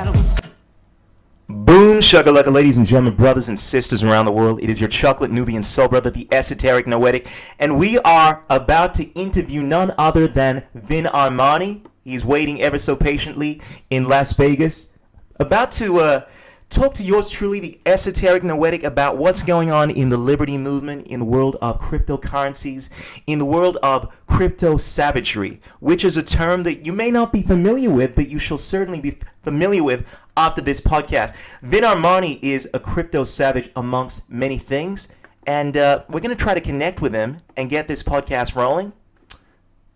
Boom, shakalaka, ladies and gentlemen, brothers and sisters around the world. It is your chocolate Nubian soul brother, the esoteric noetic, and we are about to interview none other than Vin Armani. He's waiting ever so patiently in Las Vegas, about to talk to yours truly, the esoteric noetic, about what's going on in the liberty movement, in the world of cryptocurrencies, in the world of crypto savagery, which is a term that you may not be familiar with, but you shall certainly be familiar with after this podcast. Vin Armani is a crypto savage amongst many things, and we're going to try to connect with him and get this podcast rolling.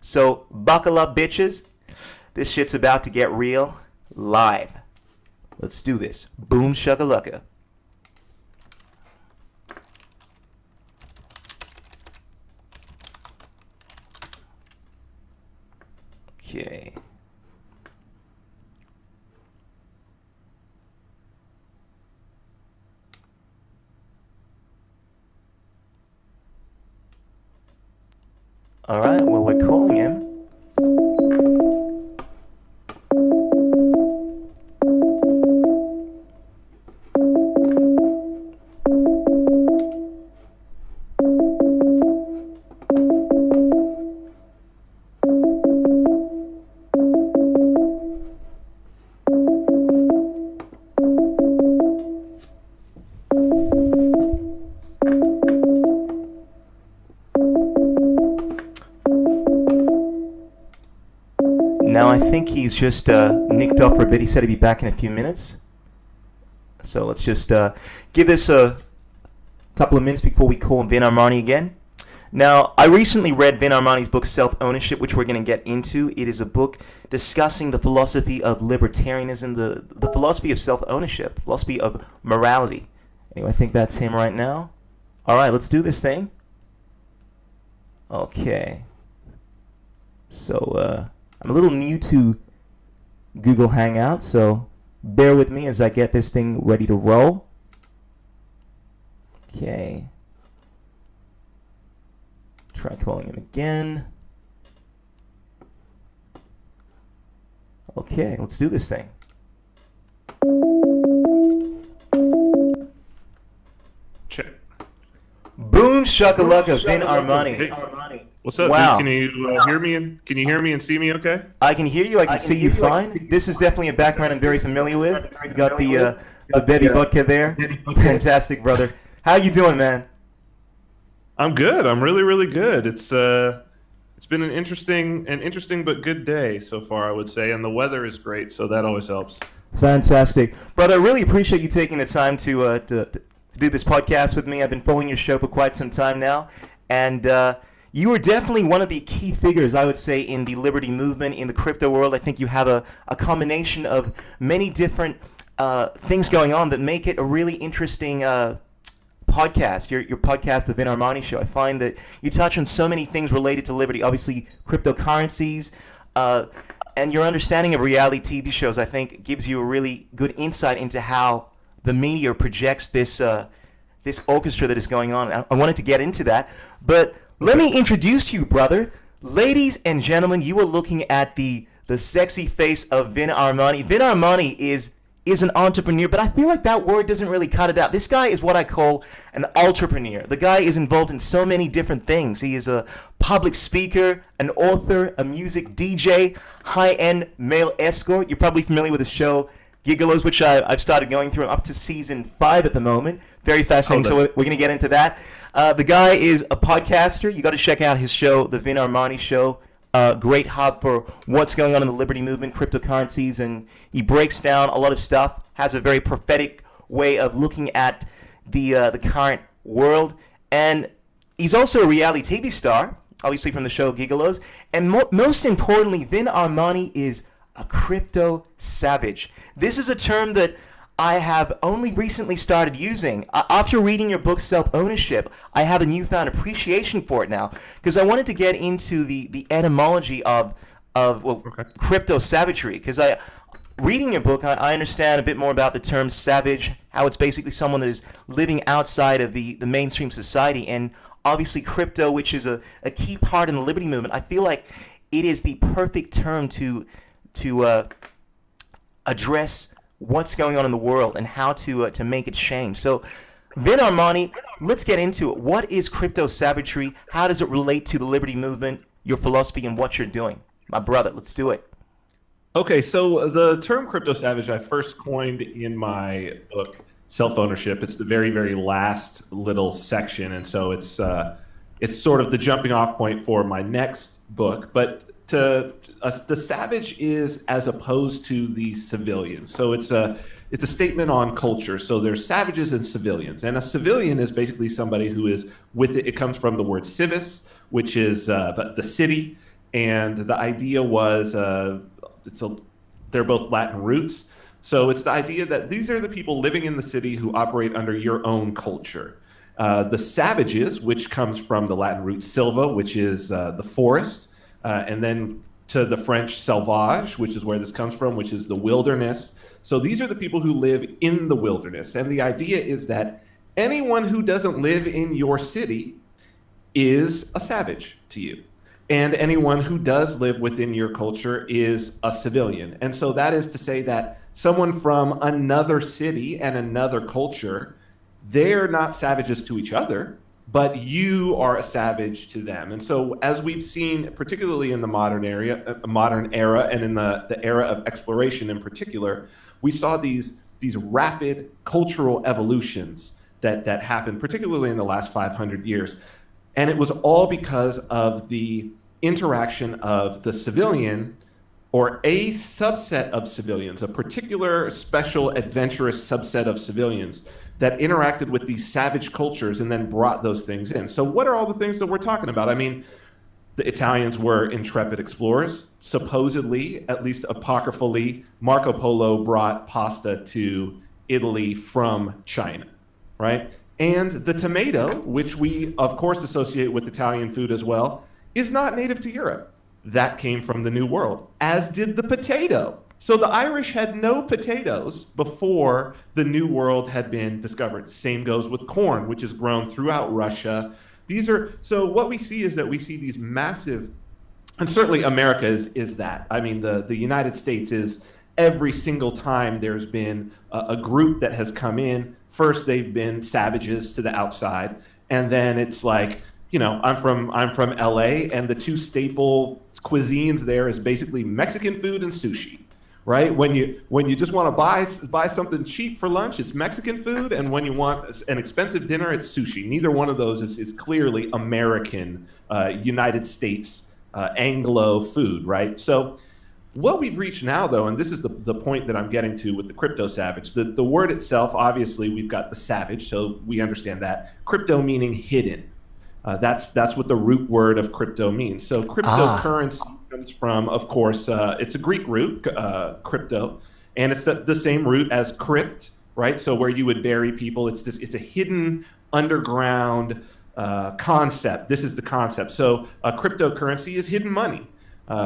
So buckle up, bitches. This shit's about to get real live. Let's do this. Boom shakalaka. Okay. All right, well, we're calling him. Now, I think he's just nicked up for a bit. He said he'd be back in a few minutes. So let's just give this a couple of minutes before we call Vin Armani again. Now, I recently read Vin Armani's book, Self-Ownership, which we're going to get into. It is a book discussing the philosophy of libertarianism, the philosophy of self-ownership, philosophy of morality. Anyway, I think that's him right now. All right, let's do this thing. Okay. So, I'm a little new to Google Hangout, so bear with me as I get this thing ready to roll. Okay. Try calling him again. Okay, let's do this thing. Check. Boom shakalaka, Vin Armani. Hey. What's up, wow. dude? Can you hear me and can you hear me and see me okay? I can hear you. I can see you fine. This is definitely a background I'm very familiar with. You got the baby vodka there. Fantastic, brother. How you doing, man? I'm good. I'm really good. It's been an interesting but good day so far, I would say, and the weather is great, so that always helps. Fantastic, brother. I really appreciate you taking the time to do this podcast with me. I've been following your show for quite some time now, and you are definitely one of the key figures, I would say, in the liberty movement, in the crypto world. I think you have a combination of many different things going on that make it a really interesting podcast, your podcast, the Vin Armani Show. I find that you touch on so many things related to liberty, obviously cryptocurrencies, and your understanding of reality TV shows, I think, gives you a really good insight into how the media projects this orchestra that is going on. I wanted to get into that, but let me introduce you, brother. Ladies and gentlemen, you are looking at the sexy face of Vin Armani. Vin Armani is an entrepreneur, but I feel like that word doesn't really cut it out. This guy is what I call an entrepreneur. The guy is involved in so many different things. He is a public speaker, an author, a music DJ, high-end male escort. You're probably familiar with the show Gigolos, which I've started going through. I'm up to season 5 at the moment. Very fascinating, so we're going to get into that. The guy is a podcaster. You got to check out his show, the Vin Armani Show. Great hub for what's going on in the liberty movement, cryptocurrencies, and he breaks down a lot of stuff, has a very prophetic way of looking at the current world. And he's also a reality TV star, obviously from the show Gigolos. And most importantly, Vin Armani is a crypto savage. This is a term that I have only recently started using. After reading your book, Self-Ownership, I have a newfound appreciation for it now, because I wanted to get into the etymology of crypto savagery, because reading your book, I understand a bit more about the term savage, how it's basically someone that is living outside of the mainstream society, and obviously crypto, which is a key part in the liberty movement. I feel like it is the perfect term to address what's going on in the world and how to make it change. So, Vin Armani, let's get into it. What is crypto savagery? How does it relate to the liberty movement, your philosophy, and what you're doing? My brother, let's do it. Okay, so the term crypto savage I first coined in my book, Self Ownership. It's the very, very last little section, and so it's sort of the jumping off point for my next book. But the savage is as opposed to the civilian. So it's a statement on culture. So there's savages and civilians, and a civilian is basically somebody who is with it. It comes from the word civis, which is the city, and the idea was they're both Latin roots. So it's the idea that these are the people living in the city who operate under your own culture. The savages, which comes from the Latin root silva, which is the forest, and then to the French sauvage, which is where this comes from, which is the wilderness. So these are the people who live in the wilderness. And the idea is that anyone who doesn't live in your city is a savage to you. And anyone who does live within your culture is a civilian. And so that is to say that someone from another city and another culture, they're not savages to each other, but you are a savage to them. And so as we've seen, particularly in the modern era and in the era of exploration in particular, we saw these rapid cultural evolutions that happened, particularly in the last 500 years. And it was all because of the interaction of the civilian or a subset of civilians, a particular special adventurous subset of civilians that interacted with these savage cultures and then brought those things in. So what are all the things that we're talking about? I mean, the Italians were intrepid explorers. Supposedly, at least apocryphally, Marco Polo brought pasta to Italy from China, right? And the tomato, which we, of course, associate with Italian food as well, is not native to Europe. That came from the New World, as did the potato. So the Irish had no potatoes before the New World had been discovered. Same goes with corn, which is grown throughout Russia. So what we see is that we see these massive, and certainly America is that. I mean, the United States is every single time there's been a group that has come in. First, they've been savages to the outside, and then it's like, you know, I'm from LA, and the two staple cuisines there is basically Mexican food and sushi, right? When you just want to buy something cheap for lunch, it's Mexican food, and when you want an expensive dinner, it's sushi. Neither one of those is clearly American, United States, Anglo food, right? So what we've reached now, though, and this is the point that I'm getting to with the crypto savage, the word itself, obviously, we've got the savage, so we understand that. Crypto meaning hidden. That's what the root word of crypto means. So cryptocurrency comes from, of course, it's a Greek root, crypto, and it's the same root as crypt, right? So where you would bury people, it's a hidden underground concept. This is the concept. So cryptocurrency is hidden money.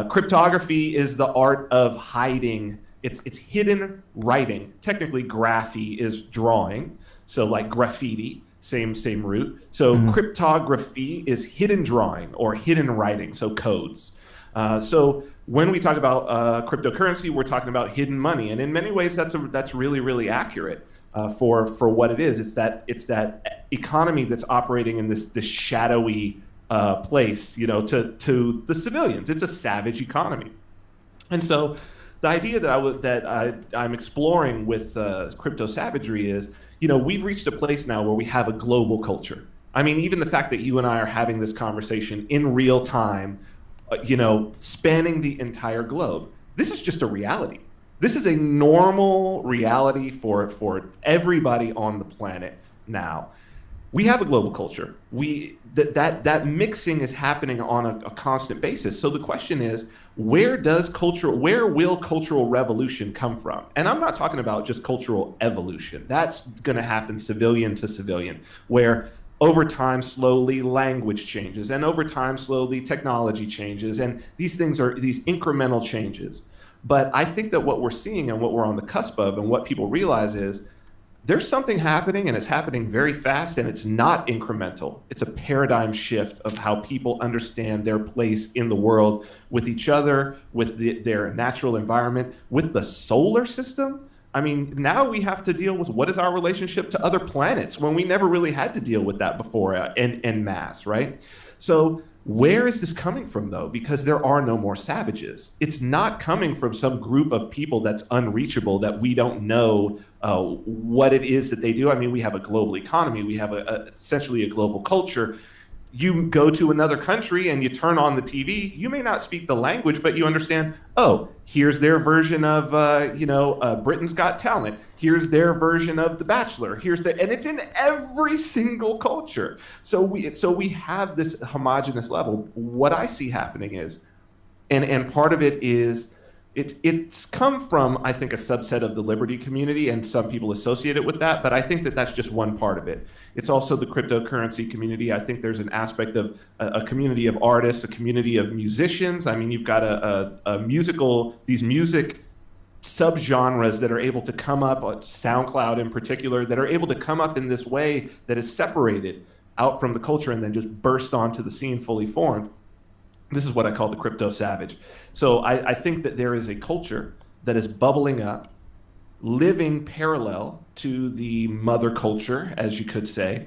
Cryptography is the art of hiding. It's hidden writing. Technically, graphy is drawing. So like graffiti. Same root. So cryptography is hidden drawing or hidden writing, so codes. So when we talk about cryptocurrency, we're talking about hidden money, and in many ways, that's really, really accurate for what it is. It's that economy that's operating in this shadowy place, you know, to the civilians. It's a savage economy, and so the idea that I'm exploring with crypto savagery is, you know, we've reached a place now where we have a global culture. I mean, even the fact that you and I are having this conversation in real time, you know, spanning the entire globe. This is just a reality. This is a normal reality for everybody on the planet now. We have a global culture. That mixing is happening on a constant basis. So the question is, where will cultural revolution come from? And I'm not talking about just cultural evolution. That's going to happen civilian to civilian, where over time, slowly language changes, and over time, slowly technology changes. And these things are these incremental changes. But I think that what we're seeing and what we're on the cusp of and what people realize is there's something happening, and it's happening very fast, and it's not incremental. It's a paradigm shift of how people understand their place in the world with each other, with their natural environment, with the solar system. I mean, now we have to deal with what is our relationship to other planets when we never really had to deal with that before en masse, right? So where is this coming from, though? Because there are no more savages. It's not coming from some group of people that's unreachable, that we don't know what it is that they do. I mean, we have a global economy. We have essentially a global culture. You go to another country and you turn on the TV, you may not speak the language, but you understand, oh, here's their version of, Britain's Got Talent. Here's their version of The Bachelor. And it's in every single culture. So we have this homogenous level. What I see happening is, and part of it is, it's come from, I think, a subset of the liberty community, and some people associate it with that, but I think that that's just one part of it. It's also the cryptocurrency community. I think there's an aspect of a community of artists, a community of musicians. I mean, you've got these music subgenres that are able to come up, SoundCloud in particular, that are able to come up in this way that is separated out from the culture and then just burst onto the scene fully formed. This is what I call the crypto savage. So I think that there is a culture that is bubbling up, living parallel to the mother culture, as you could say,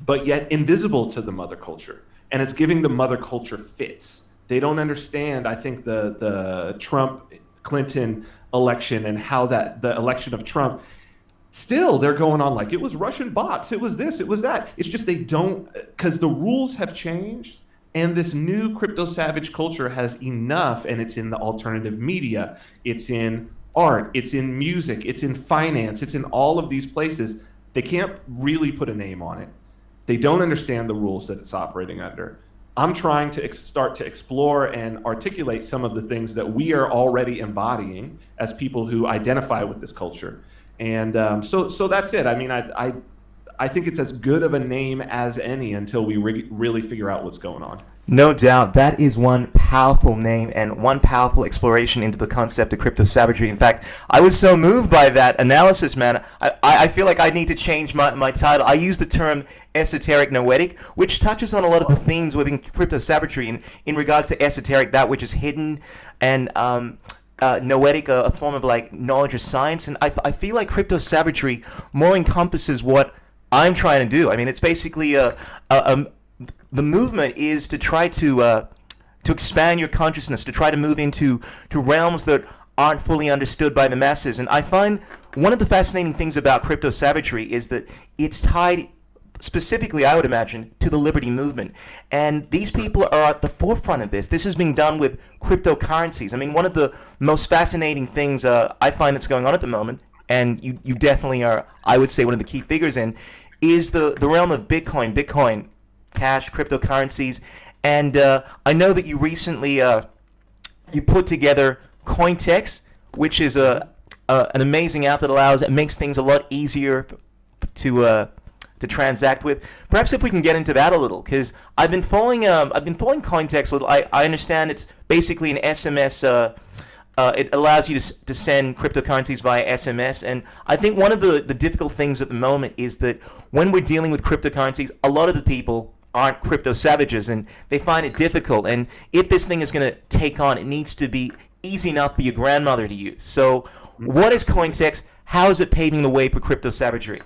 but yet invisible to the mother culture. And it's giving the mother culture fits. They don't understand, I think, the Trump-Clinton election and how the election of Trump, still they're going on like it was Russian bots, it was this, it was that. It's just they don't, because the rules have changed. And this new crypto savage culture has enough, and it's in the alternative media, it's in art, it's in music, it's in finance, it's in all of these places. They can't really put a name on it. They don't understand the rules that it's operating under. I'm trying to start to explore and articulate some of the things that we are already embodying as people who identify with this culture. And so that's it. I mean, I think it's as good of a name as any until we really figure out what's going on. No doubt. That is one powerful name and one powerful exploration into the concept of crypto savagery. In fact, I was so moved by that analysis, man. I feel like I need to change my title. I use the term esoteric noetic, which touches on a lot of the themes within crypto savagery in regards to esoteric, that which is hidden, and noetic, a form of like knowledge or science. And I feel like crypto savagery more encompasses what I'm trying to do. I mean, it's basically the movement is to try to expand your consciousness, to try to move into realms that aren't fully understood by the masses. And I find one of the fascinating things about crypto savagery is that it's tied specifically, I would imagine, to the liberty movement. And these people are at the forefront of this. This is being done with cryptocurrencies. I mean, one of the most fascinating things I find that's going on at the moment, and you definitely are, I would say, one of the key figures in, is the realm of Bitcoin, Cash, cryptocurrencies. And I know that you recently you put together Cointex, which is an amazing app that makes things a lot easier to transact with. Perhaps if we can get into that a little, because I've been following Cointex a little. I understand it's basically an SMS. It allows you to send cryptocurrencies via SMS, and I think one of the difficult things at the moment is that when we're dealing with cryptocurrencies, a lot of the people aren't crypto savages, and they find it difficult. And if this thing is going to take on, it needs to be easy enough for your grandmother to use. So what is Cointex? How is it paving the way for crypto savagery?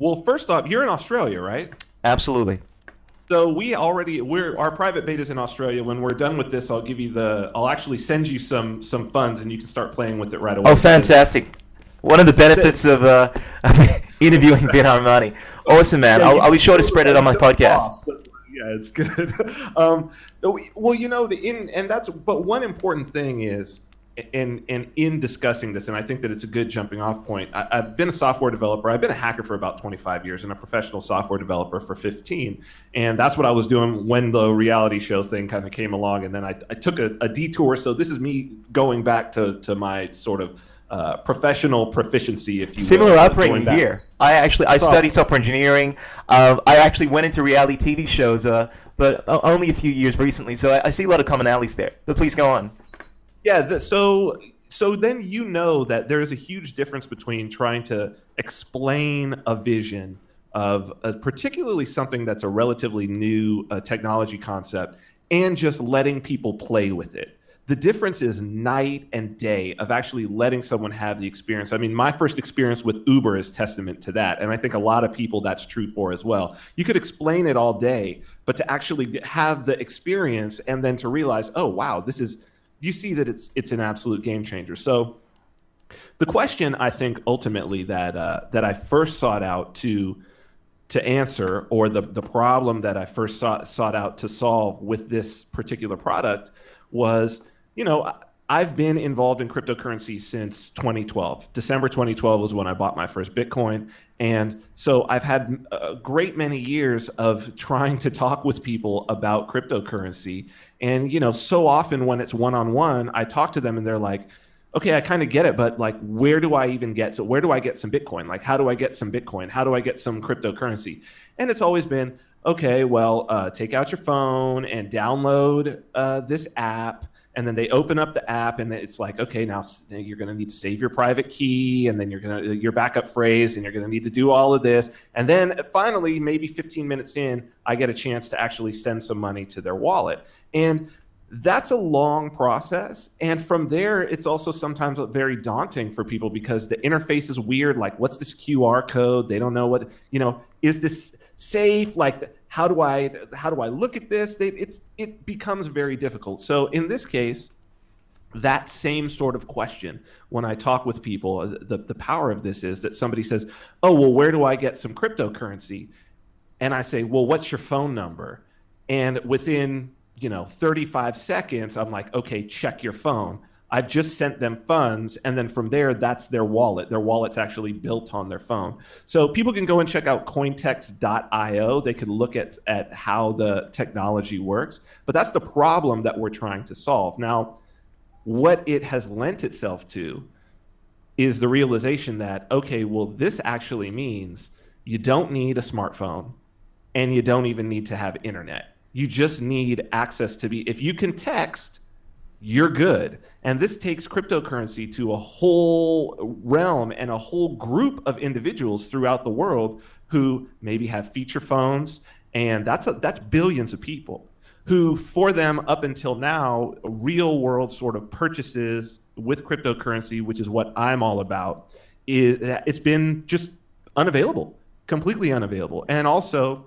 Well, first off, you're in Australia, right? Absolutely. So our private beta's in Australia. When we're done with this, I'll actually send you some funds, and you can start playing with it right away. Oh, fantastic. One of the benefits of interviewing Vin Armani. Awesome, man. I'll be sure to spread it on my podcast. Yeah, it's good. But one important thing is, and in discussing this, and I think that it's a good jumping off point. I've been a software developer. I've been a hacker for about 25 years and a professional software developer for 15. And that's what I was doing when the reality show thing kind of came along. And then I took a detour. So this is me going back to my sort of professional proficiency, if you will. Similar upbringing here. I studied software engineering. I actually went into reality TV shows, but only a few years recently. So I see a lot of commonalities there. But please go on. Yeah, so then you know that there is a huge difference between trying to explain a vision of particularly something that's a relatively new technology concept and just letting people play with it. the difference is night and day of actually letting someone have the experience. I mean, my first experience with Uber is testament to that. And I think a lot of people that's true for as well. You could explain it all day, but to actually have the experience and then to realize, oh, wow, you see that it's an absolute game changer. So the question I think ultimately that I first sought out to answer, or the problem that I first sought out to solve with this particular product was, I've been involved in cryptocurrency since 2012. December 2012 was when I bought my first Bitcoin. And so I've had a great many years of trying to talk with people about cryptocurrency. And, so often when it's one-on-one, I talk to them and they're like, okay, I kind of get it, but like, where do I get some Bitcoin? Like, how do I get some Bitcoin? How do I get some cryptocurrency? And it's always been, okay, well, take out your phone and download this app. And then they open up the app and it's like, okay, now you're going to need to save your private key, and then your backup phrase, and you're going to need to do all of this. And then finally, maybe 15 minutes in, I get a chance to actually send some money to their wallet. And that's a long process. And from there, it's also sometimes very daunting for people because the interface is weird. Like, what's this QR code? They don't know what, is this safe? Like, how do I look at this? It becomes very difficult. So in this case, that same sort of question, when I talk with people, the power of this is that somebody says, oh, well, where do I get some cryptocurrency? And I say, well, what's your phone number? And within 35 seconds, I'm like, okay, check your phone. I've just sent them funds. And then from there, that's their wallet. Their wallet's actually built on their phone. So people can go and check out cointext.io. They could look at how the technology works. But that's the problem that we're trying to solve. Now, what it has lent itself to is the realization that, okay, well, this actually means you don't need a smartphone and you don't even need to have internet. You just need access if you can text, you're good. And this takes cryptocurrency to a whole realm and a whole group of individuals throughout the world who maybe have feature phones. And that's billions of people who, for them up until now, real world sort of purchases with cryptocurrency, which is what I'm all about, it's been just unavailable, completely unavailable. And also,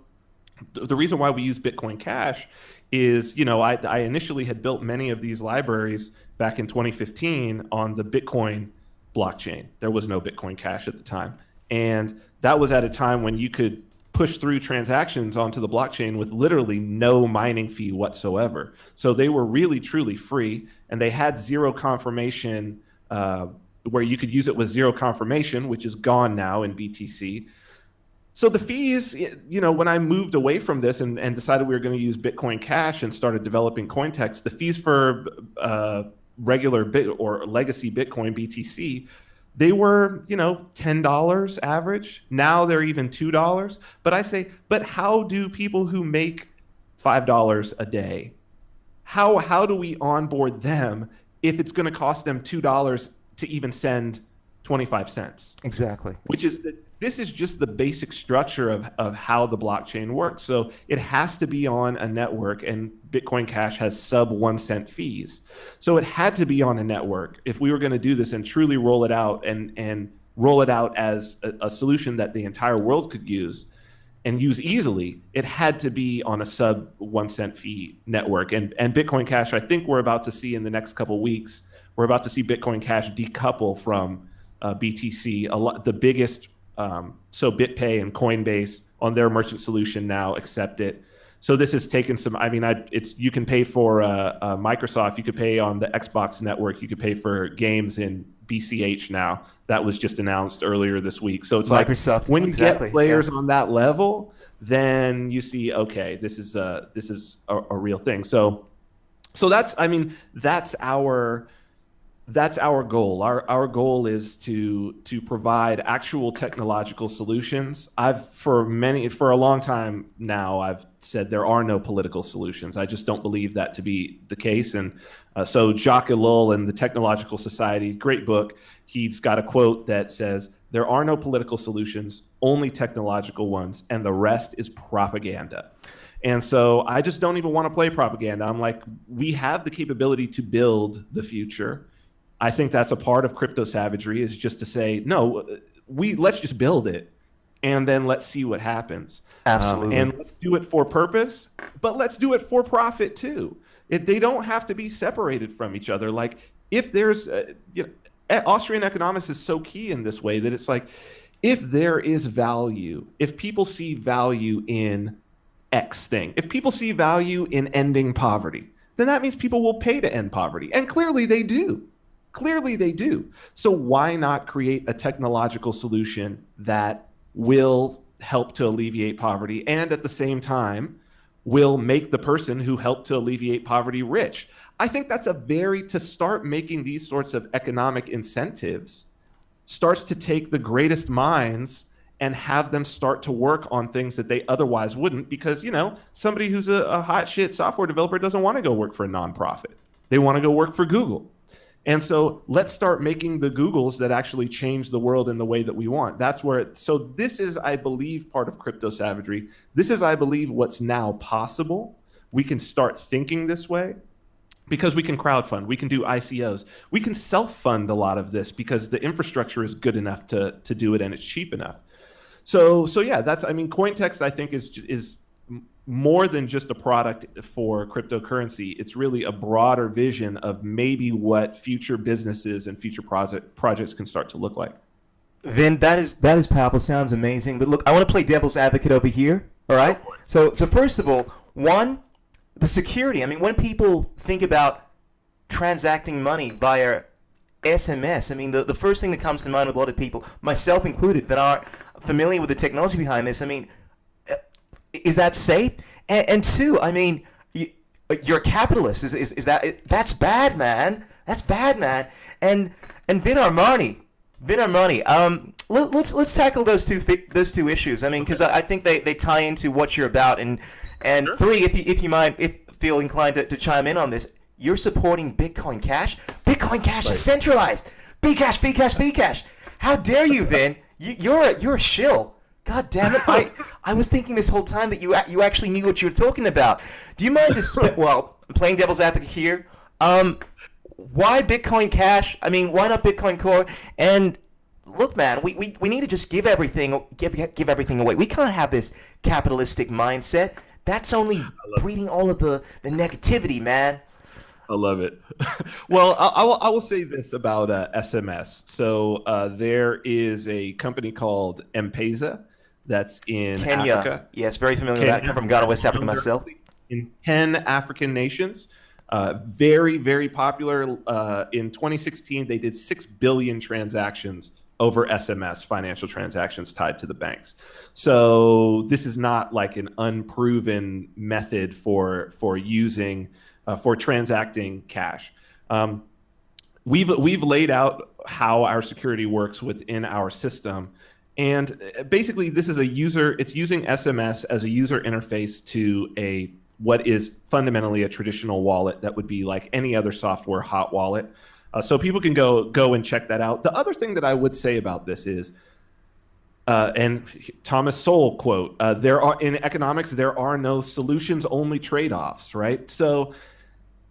the reason why we use Bitcoin Cash is, I initially had built many of these libraries back in 2015 on the Bitcoin blockchain. There was no Bitcoin Cash at the time. And that was at a time when you could push through transactions onto the blockchain with literally no mining fee whatsoever. So they were really, truly free. And they had zero confirmation, where you could use it with zero confirmation, which is gone now in BTC. So the fees, when I moved away from this and decided we were going to use Bitcoin Cash and started developing Cointext, the fees for regular or legacy Bitcoin BTC, they were, $10 average. Now they're even $2. But I say, but how do people who make $5 a day, how do we onboard them if it's going to cost them $2 to even send 25 cents? Exactly. This is just the basic structure of how the blockchain works. So it has to be on a network, and Bitcoin Cash has sub 1 cent fees. So it had to be on a network if we were going to do this and truly roll it out and roll it out as a solution that the entire world could use and use easily. It had to be on a sub 1 cent fee network. And Bitcoin Cash, I think we're about to see in the next couple of weeks, we're about to see Bitcoin Cash decouple from BTC. The biggest, so BitPay and Coinbase on their merchant solution now accept it. So this has taken some. You can pay for Microsoft. You could pay on the Xbox network. You could pay for games in BCH now. That was just announced earlier this week. So it's Microsoft, like when you exactly, get players on that level, then you see, okay, this is a real thing. So that's our goal. Our goal is to provide actual technological solutions. For a long time now, I've said there are no political solutions. I just don't believe that to be the case. And so Jacques Ellul in the Technological Society, great book, he's got a quote that says, "There are no political solutions, only technological ones, and the rest is propaganda." And so I just don't even want to play propaganda. I'm like, we have the capability to build the future. I think that's a part of crypto savagery, is just to say, no, let's just build it, and then let's see what happens. Absolutely. And let's do it for purpose, but let's do it for profit too. They don't have to be separated from each other. Like, if there's, Austrian economics is so key in this way, that it's like, if there is value, if people see value in X thing, if people see value in ending poverty, then that means people will pay to end poverty. And clearly they do. Clearly they do. So why not create a technological solution that will help to alleviate poverty, and at the same time will make the person who helped to alleviate poverty rich? I think that's to start making these sorts of economic incentives starts to take the greatest minds and have them start to work on things that they otherwise wouldn't, because, somebody who's a hot shit software developer doesn't want to go work for a nonprofit. They want to go work for Google. And so let's start making the Googles that actually change the world in the way that we want. That's where so this is, I believe, part of crypto savagery. This is, I believe, what's now possible. We can start thinking this way because we can crowdfund, we can do ICOs, we can self-fund a lot of this because the infrastructure is good enough to do it, and it's cheap enough. So yeah, Cointext, I think, is more than just a product for cryptocurrency. It's really a broader vision of maybe what future businesses and future projects can start to look like. Vin, that is powerful. Sounds amazing. But look, I want to play devil's advocate over here. All right. So first of all, one, the security. I mean, when people think about transacting money via SMS, I mean, the first thing that comes to mind with a lot of people, myself included, that aren't familiar with the technology behind this, I mean, is that safe? And two, I mean, you're a capitalist. Is that's bad, man? That's bad, man. And Vin Armani. Let's tackle those two issues. I mean, because I think they tie into what you're about. And sure. Three, if you mind, feel inclined to chime in on this, you're supporting Bitcoin Cash. Bitcoin Cash is centralized. Bcash. How dare you, Vin? You're a shill. God damn it! I was thinking this whole time that you actually knew what you were talking about. Do you mind I'm playing devil's advocate here. Why Bitcoin Cash? I mean, why not Bitcoin Core? And look, man, we need to just give everything away. We can't have this capitalistic mindset. That's only breeding all of the negativity, man. I love it. Well, I will say this about SMS. So there is a company called M-Pesa that's in Kenya. Africa. Yes, very familiar with that. I come from Ghana, West Africa myself. In 10 African nations. Very, very popular. In 2016, they did 6 billion transactions over SMS, financial transactions tied to the banks. So this is not like an unproven method for using, for transacting cash. We've laid out how our security works within our system. And basically, this is it's using SMS as a user interface to what is fundamentally a traditional wallet that would be like any other software hot wallet. So people can go and check that out. The other thing that I would say about this is, and Thomas Sowell quote, in economics, there are no solutions, only trade-offs, right? So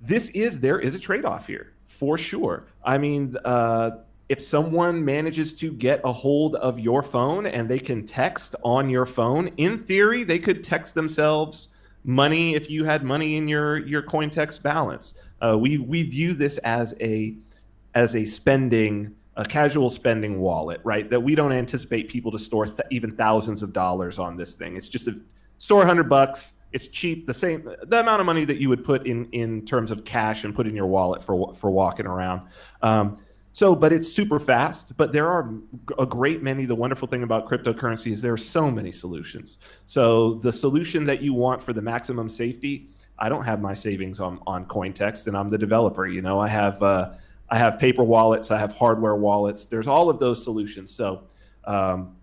there is a trade-off here, for sure. I mean, if someone manages to get a hold of your phone and they can text on your phone, in theory, they could text themselves money if you had money in your Cointext balance. We view this as a casual spending wallet, right? That we don't anticipate people to store even thousands of dollars on this thing. It's just store $100. It's cheap, the amount of money that you would put in terms of cash and put in your wallet for walking around. But it's super fast. But there are a great many. The wonderful thing about cryptocurrency is there are so many solutions. So the solution that you want for the maximum safety, I don't have my savings on Cointext, and I'm the developer. I have paper wallets, I have hardware wallets. There's all of those solutions. So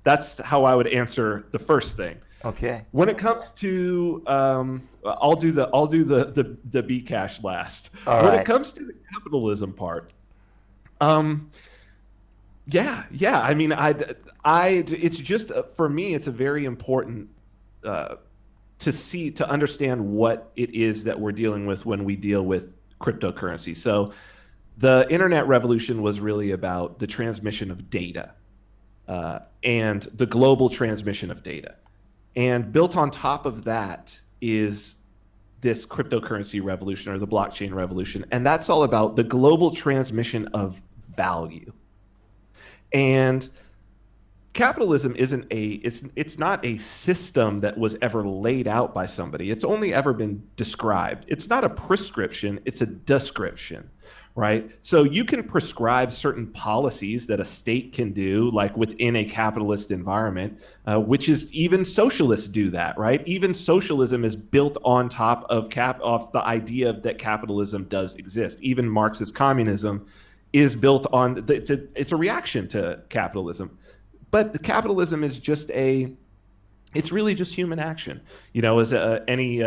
that's how I would answer the first thing. Okay. When it comes to, I'll do the Bcash last. All when right. It comes to the capitalism part, yeah. I mean, it's just for me, it's a very important to understand what it is that we're dealing with when we deal with cryptocurrency. So the internet revolution was really about the transmission of data and the global transmission of data. And built on top of that is this cryptocurrency revolution, or the blockchain revolution. And that's all about the global transmission of value. And capitalism it's not a system that was ever laid out by somebody. It's only ever been described. It's not a prescription, it's a description, right? So you can prescribe certain policies that a state can do, like within a capitalist environment, which is, even socialists do that, right? Even socialism is built on top of the idea that capitalism does exist. Even Marxist communism is built on, it's a reaction to capitalism. But the capitalism is it's really just human action. As any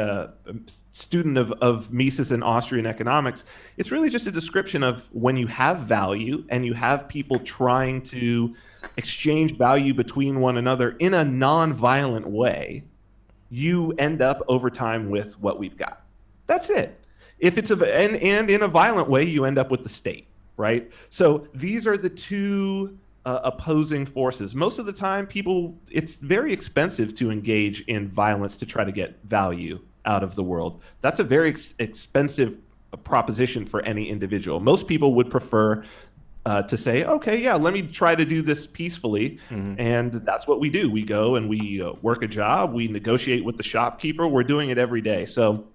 student of Mises and Austrian economics, it's really just a description of when you have value and you have people trying to exchange value between one another in a non-violent way, you end up over time with what we've got. That's it. If it's and in a violent way, you end up with the state, right? So these are the two opposing forces. Most of the time, it's very expensive to engage in violence to try to get value out of the world. That's a very expensive proposition for any individual. Most people would prefer to say, okay, yeah, let me try to do this peacefully. Mm-hmm. And that's what we do. We go and we work a job. We negotiate with the shopkeeper. We're doing it every day. So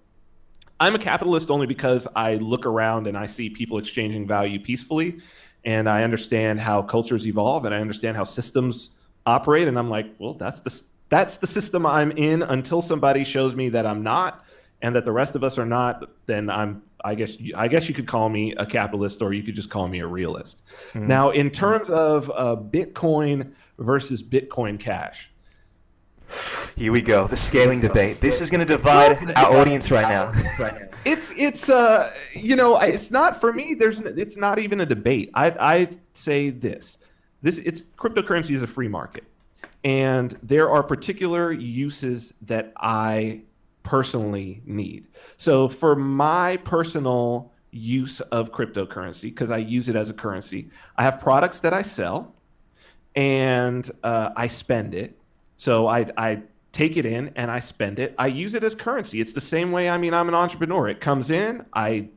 I'm a capitalist only because I look around and I see people exchanging value peacefully. And I understand how cultures evolve, and I understand how systems operate. And I'm like, well, that's the system I'm in until somebody shows me that I'm not, and that the rest of us are not. Then I guess you could call me a capitalist, or you could just call me a realist. Mm-hmm. Now, in terms of Bitcoin versus Bitcoin Cash. Here we go. The scaling debate. This is going to divide our audience right now. It's not, for me, it's not even a debate. I say this cryptocurrency is a free market, and there are particular uses that I personally need. So for my personal use of cryptocurrency, because I use it as a currency, I have products that I sell, and I spend it. So I take it in and I spend it. I use it as currency. It's the same way. I'm an entrepreneur. It comes in, I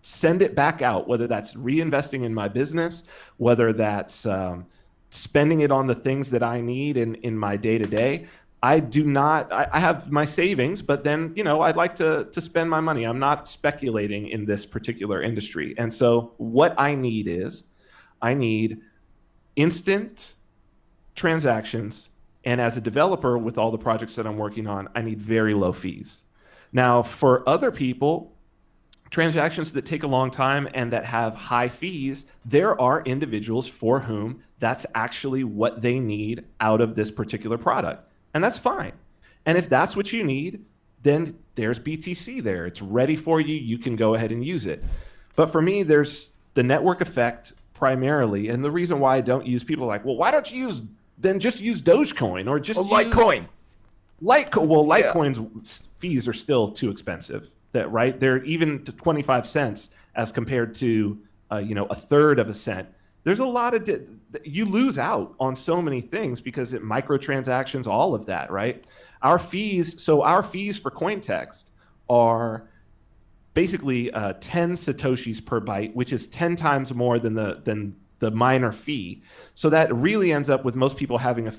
send it back out, whether that's reinvesting in my business, whether that's spending it on the things that I need in my day-to-day. I have my savings, but then, I'd like to spend my money. I'm not speculating in this particular industry. And so what I need instant transactions. And as a developer with all the projects that I'm working on, I need very low fees. Now, for other people, transactions that take a long time and that have high fees, there are individuals for whom that's actually what they need out of this particular product. And that's fine. And if that's what you need, then there's BTC there. It's ready for you. You can go ahead and use it. But for me, there's the network effect primarily. And the reason why I don't use, people are like, well, why don't you just use Dogecoin or just Litecoin. Litecoin's fees are still too expensive. Right? They're even to 25 cents as compared to a third of a cent. There's a lot of you lose out on so many things because it microtransactions, all of that, right? Our fees for Cointext are basically 10 Satoshis per byte, which is 10 times more than the minor fee. So that really ends up with most people having a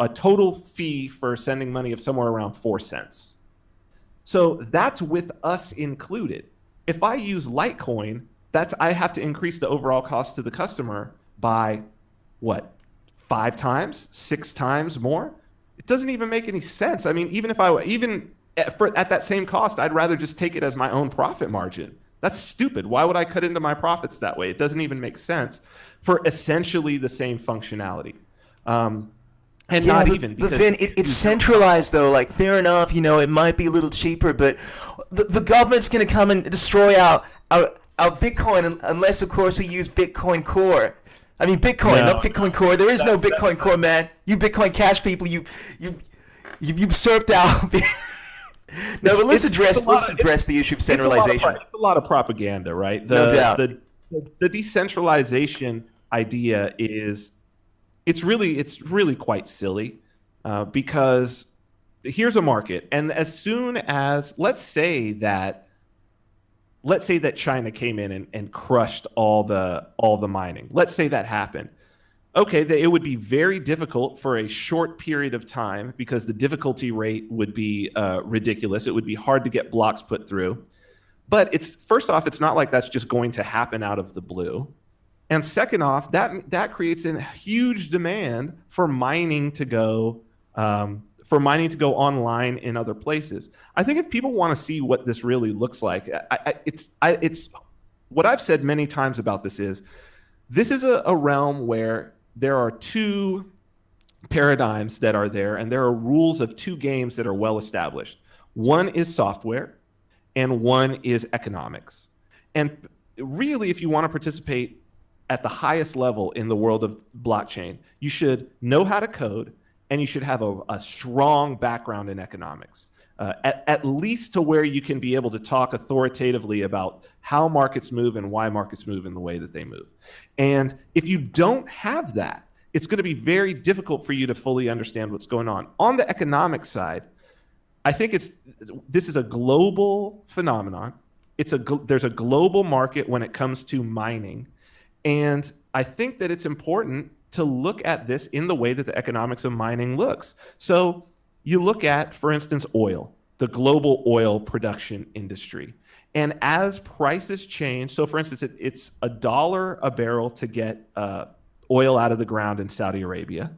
total fee for sending money of somewhere around 4 cents. So that's with us included. If I use Litecoin, I have to increase the overall cost to the customer by what? 5 times, 6 times more? It doesn't even make any sense. I mean, even at that same cost, I'd rather just take it as my own profit margin. That's stupid. Why would I cut into my profits that way? It doesn't even make sense for essentially the same functionality. And yeah, not but, even because but then it's centralized though. Like, fair enough, it might be a little cheaper, but the government's going to come and destroy our Bitcoin unless, of course, we use Bitcoin Core. I mean, Bitcoin, not Bitcoin Core. There is no Bitcoin Core, man. You Bitcoin Cash people, you You've surfed out. No, but let's address the issue of centralization. It's a lot of propaganda, right? No doubt. The decentralization idea is it's really quite silly because here's a market, and as soon as let's say that China came in and crushed all the mining. Let's say that happened. Okay, it would be very difficult for a short period of time because the difficulty rate would be ridiculous. It would be hard to get blocks put through. But first off, it's not like that's just going to happen out of the blue. And second off, that creates a huge demand for mining to go online in other places. I think if people want to see what this really looks like, it's what I've said many times about this is a realm where there are two paradigms that are there, and there are rules of two games that are well established. One is software, and one is economics. And really, if you want to participate at the highest level in the world of blockchain, you should know how to code, and you should have a strong background in economics, at least to where you can be able to talk authoritatively about how markets move and why markets move in the way that they move. And if you don't have that, it's going to be very difficult for you to fully understand what's going on. On the economic side, I think this is a global phenomenon. There's a global market when it comes to mining. And I think that it's important to look at this in the way that the economics of mining looks. So you look at, for instance, oil, the global oil production industry. And as prices change, so for instance, it's $1 a barrel to get oil out of the ground in Saudi Arabia.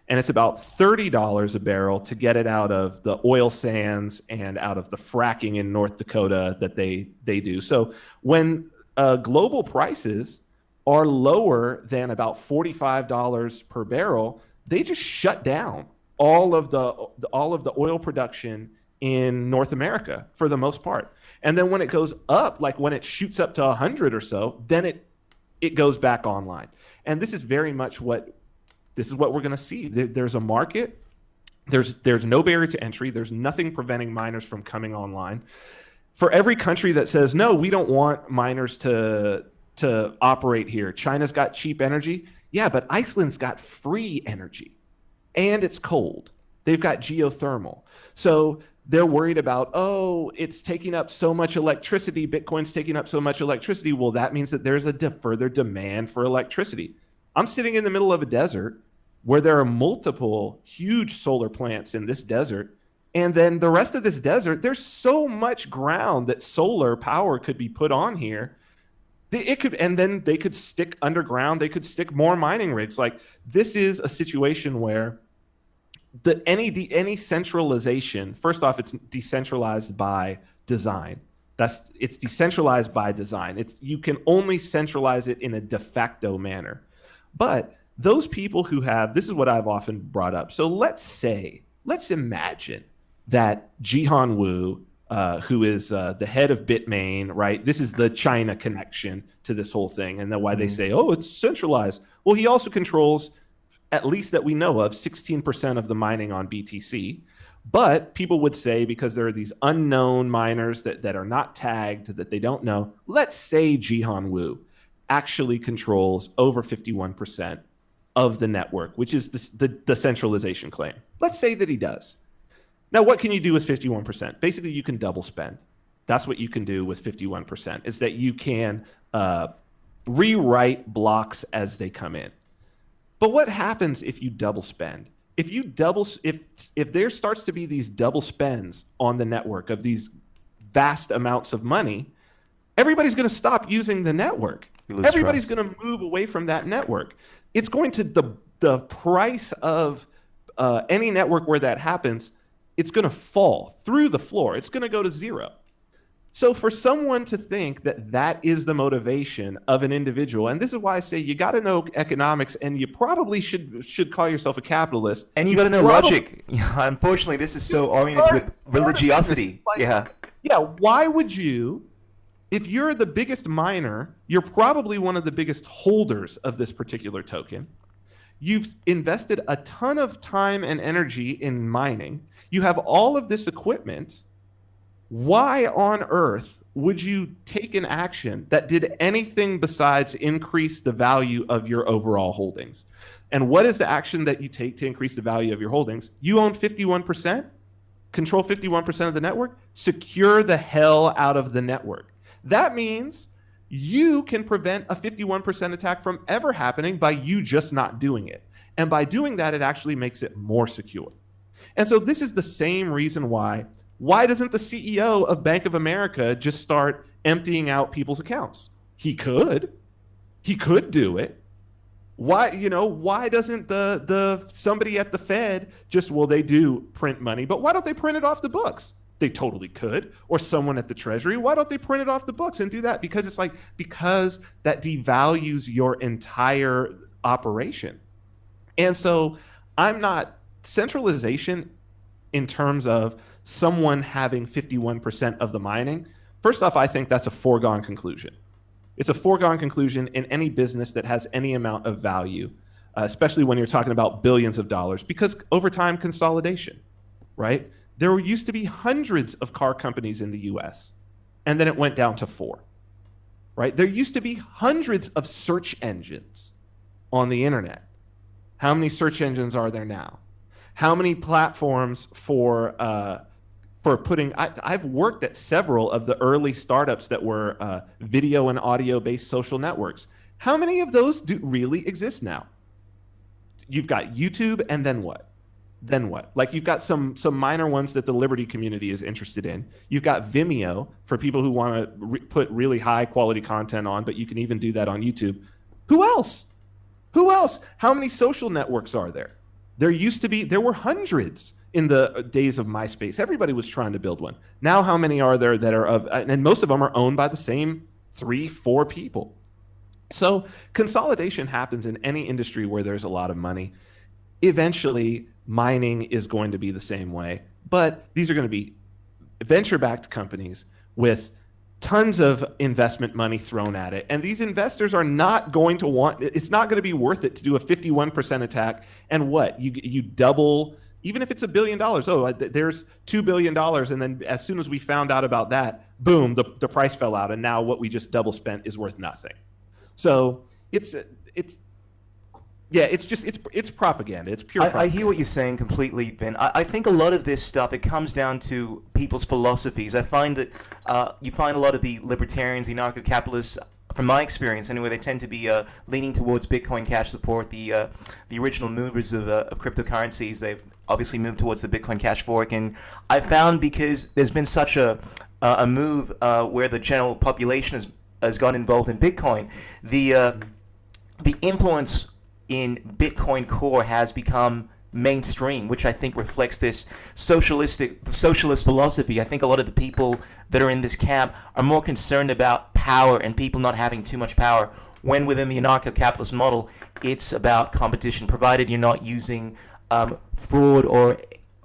And it's about $30 a barrel to get it out of the oil sands and out of the fracking in North Dakota that they do. So when global prices are lower than about $45 per barrel, they just shut down all of the oil production in North America for the most part. And then when it goes up, like when it shoots up to 100 or so, then it goes back online. And this is very much what we're going to see. There's a market. There's no barrier to entry. There's nothing preventing miners from coming online. For every country that says, no, we don't want miners to operate here. China's got cheap energy. Yeah, but Iceland's got free energy. And it's cold. They've got geothermal. So they're worried about, it's taking up so much electricity. Bitcoin's taking up so much electricity. Well, that means that there's a further demand for electricity. I'm sitting in the middle of a desert where there are multiple huge solar plants in this desert. And then the rest of this desert, there's so much ground that solar power could be put on here. And then they could stick underground. They could stick more mining rigs. Like, this is a situation where any centralization. First off, it's decentralized by design. It's decentralized by design. You can only centralize it in a de facto manner. But those people who have, this is what I've often brought up. So let's imagine that Jihan Wu, who is the head of Bitmain, right? This is the China connection to this whole thing. And then why they say, it's centralized. Well, he also controls, at least that we know of, 16% of the mining on BTC. But people would say, because there are these unknown miners that are not tagged, that they don't know, let's say Jihan Wu actually controls over 51% of the network, which is the centralization claim. Let's say that he does. Now, what can you do with 51%? Basically, you can double spend. That's what you can do with 51%, is that you can rewrite blocks as they come in. But what happens if you double spend? If there starts to be these double spends on the network of these vast amounts of money, everybody's going to stop using the network. Everybody's going to move away from that network. It's going to, the price of any network where that happens, it's going to fall through the floor. It's going to go to zero. So for someone to think that is the motivation of an individual, and this is why I say you got to know economics, and you probably should call yourself a capitalist. And you got to know logic. Unfortunately, this is so oriented with religiosity. Yeah. Why would you? If you're the biggest miner, you're probably one of the biggest holders of this particular token. You've invested a ton of time and energy in mining. You have all of this equipment. Why on earth would you take an action that did anything besides increase the value of your overall holdings? And what is the action that you take to increase the value of your holdings? You own 51%, control 51% of the network, secure the hell out of the network. That means you can prevent a 51% attack from ever happening by you just not doing it. And by doing that, it actually makes it more secure. And so this is the same reason why doesn't the CEO of Bank of America just start emptying out people's accounts? He could do it. Why doesn't the somebody at the Fed just, well, they do print money, but why don't they print it off the books? They totally could. Or someone at the Treasury, why don't they print it off the books and do that? Because because that devalues your entire operation. And so I'm not centralization in terms of someone having 51% of the mining. First off, I think that's a foregone conclusion. It's a foregone conclusion in any business that has any amount of value, especially when you're talking about billions of dollars, because over time, consolidation, right? There used to be hundreds of car companies in the US, and then it went down to 4, right? There used to be hundreds of search engines on the internet. How many search engines are there now? How many platforms for putting, I've worked at several of the early startups that were video and audio-based social networks. How many of those do really exist now? You've got YouTube, and then what? Like, you've got some minor ones that the Liberty community is interested in. You've got Vimeo for people who want to put really high quality content on, but you can even do that on YouTube. Who else? How many social networks are there? There were hundreds in the days of MySpace. Everybody was trying to build one. Now, how many are there that are and most of them are owned by the same 3-4 people. So consolidation happens in any industry where there's a lot of money. Eventually, mining is going to be the same way, but these are going to be venture-backed companies with tons of investment money thrown at it. And these investors are not going to it's not going to be worth it to do a 51% attack. And what? You double, even if it's $1 billion. Oh, there's $2 billion. And then as soon as we found out about that, boom, the price fell out. And now what we just double spent is worth nothing. So it's propaganda. It's pure propaganda. I hear what you're saying completely, Vin. I think a lot of this stuff, it comes down to people's philosophies. I find that you find a lot of the libertarians, the anarcho-capitalists, from my experience anyway, they tend to be leaning towards Bitcoin Cash support. The original movers of cryptocurrencies, they've obviously moved towards the Bitcoin Cash fork. And I found, because there's been such a move where the general population has gotten involved in Bitcoin, the influence in Bitcoin Core has become mainstream, which I think reflects this socialist philosophy. I think a lot of the people that are in this camp are more concerned about power and people not having too much power, when within the anarcho-capitalist model, it's about competition, provided you're not using fraud or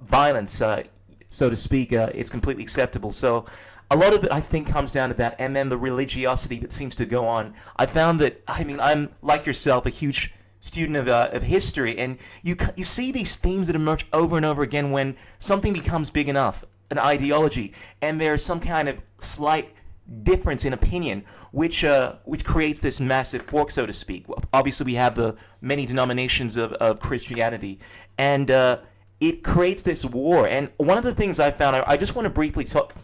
violence, so to speak. It's completely acceptable. So a lot of it, I think, comes down to that, and then the religiosity that seems to go on. I found that, I'm like yourself, a huge student of history, and you see these themes that emerge over and over again when something becomes big enough, an ideology, and there's some kind of slight difference in opinion, which creates this massive fork, so to speak. Obviously, we have the many denominations of Christianity, and it creates this war. And one of the things I found, I just want to briefly talk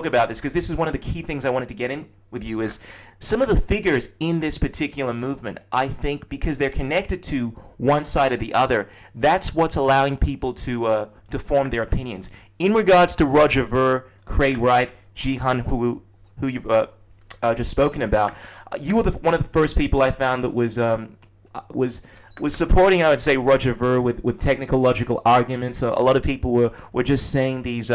about this, because this is one of the key things I wanted to get in with you, is some of the figures in this particular movement. I think because they're connected to one side or the other, that's what's allowing people to form their opinions. In regards to Roger Ver, Craig Wright, Jihan, who you've just spoken about, you were one of the first people I found that was supporting, I would say, Roger Ver with technical, logical arguments. A lot of people were just saying these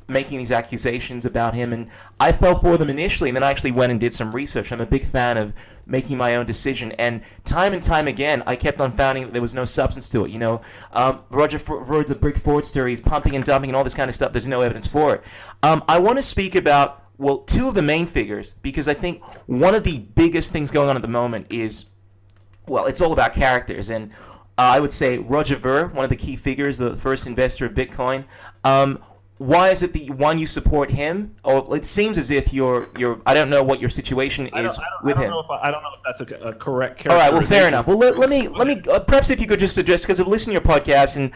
making these accusations about him, and I fell for them initially, and then I actually went and did some research. I'm a big fan of making my own decision, and time again, I kept on finding that there was no substance to it. Roger Ver's a brick fraudster. He's pumping and dumping and all this kind of stuff. There's no evidence for it. I want to speak about, two of the main figures, because I think one of the biggest things going on at the moment is, it's all about characters, and I would say Roger Ver, one of the key figures, the first investor of Bitcoin. Why is it that you support him? Or it seems as if you're I don't know what your situation is with him. I don't know if that's a correct characterization. All right, well, fair enough. Well, let me perhaps if you could just address, because I've listened to your podcast and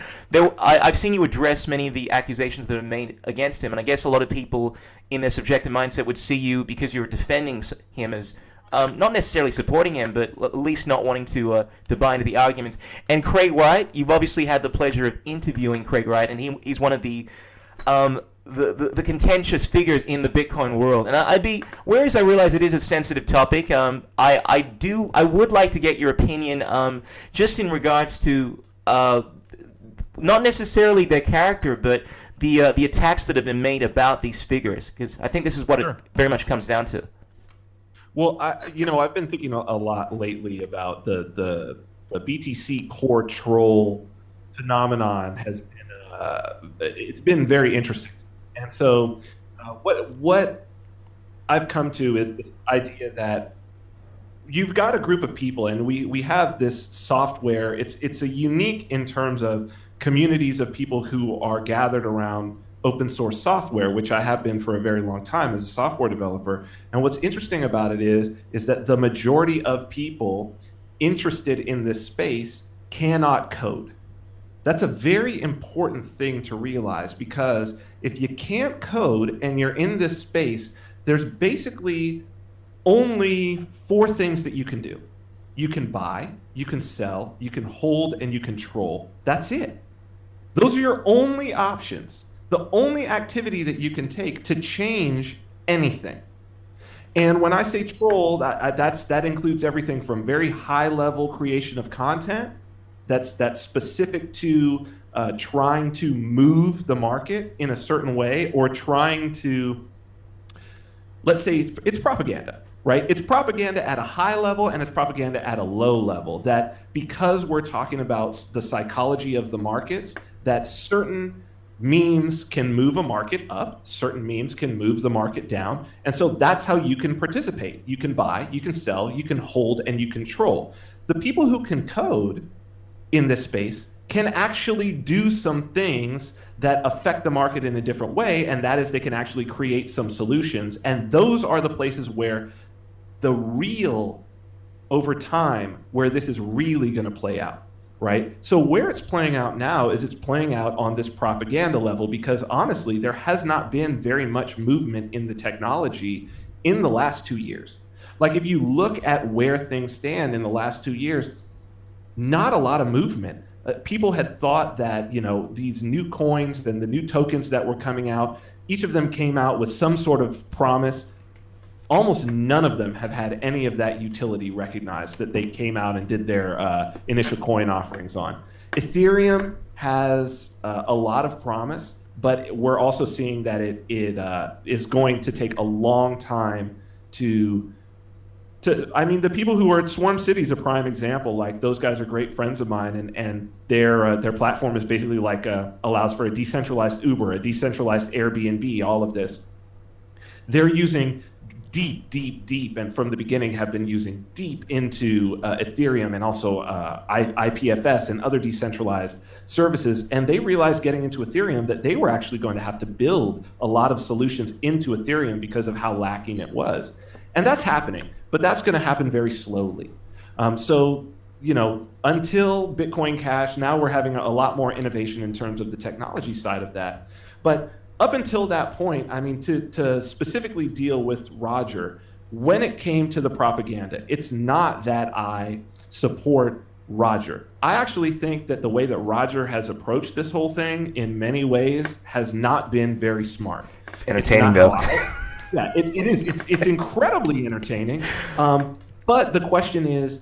I've seen you address many of the accusations that are made against him, and I guess a lot of people in their subjective mindset would see you, because you're defending him, as not necessarily supporting him, but at least not wanting to buy into the arguments. And Craig Wright, you've obviously had the pleasure of interviewing Craig Wright, and he's one of the contentious figures in the Bitcoin world. And whereas I realize it is a sensitive topic, I would like to get your opinion, just in regards to not necessarily their character, but the attacks that have been made about these figures, because I think this is what it very much comes down to. Well, I've been thinking a lot lately about the BTC core troll phenomenon. It's been very interesting, and so what I've come to is this idea that you've got a group of people, and we have this software. It's a unique in terms of communities of people who are gathered around open source software, which I have been for a very long time as a software developer. And what's interesting about it is that the majority of people interested in this space cannot code. That's a very important thing to realize, because if you can't code and you're in this space, there's basically only 4 things that you can do. You can buy, you can sell, you can hold, and you can troll. That's it. Those are your only options. The only activity that you can take to change anything. And when I say troll, that includes everything from very high level creation of content that's specific to trying to move the market in a certain way, or trying to, let's say it's propaganda, right? It's propaganda at a high level and it's propaganda at a low level, that because we're talking about the psychology of the markets, that certain memes can move a market up, certain memes can move the market down. And so that's how you can participate. You can buy, you can sell, you can hold, and you control. The people who can code in this space can actually do some things that affect the market in a different way, and that is they can actually create some solutions. And those are the places where over time, where this is really going to play out. Right? So where it's playing out now is it's playing out on this propaganda level, because honestly, there has not been very much movement in the technology in the last 2 years. Like if you look at where things stand in the last 2 years, not a lot of movement. People had thought that, these new coins and the new tokens that were coming out, each of them came out with some sort of promise. Almost none of them have had any of that utility recognized that they came out and did their initial coin offerings on. Ethereum has a lot of promise, but we're also seeing that it is going to take a long time to the people who are at Swarm City is a prime example. Like those guys are great friends of mine, and their platform is basically like allows for a decentralized Uber, a decentralized Airbnb, all of this. They're using deep, and from the beginning have been using deep into Ethereum and also IPFS and other decentralized services. And they realized getting into Ethereum that they were actually going to have to build a lot of solutions into Ethereum because of how lacking it was. And that's happening, but that's going to happen very slowly. So, until Bitcoin Cash, now we're having a lot more innovation in terms of the technology side of that. But up until that point, to specifically deal with Roger, when it came to the propaganda, it's not that I support Roger. I actually think that the way that Roger has approached this whole thing in many ways has not been very smart. It's entertaining, though. Yeah, it is. It's incredibly entertaining. But the question is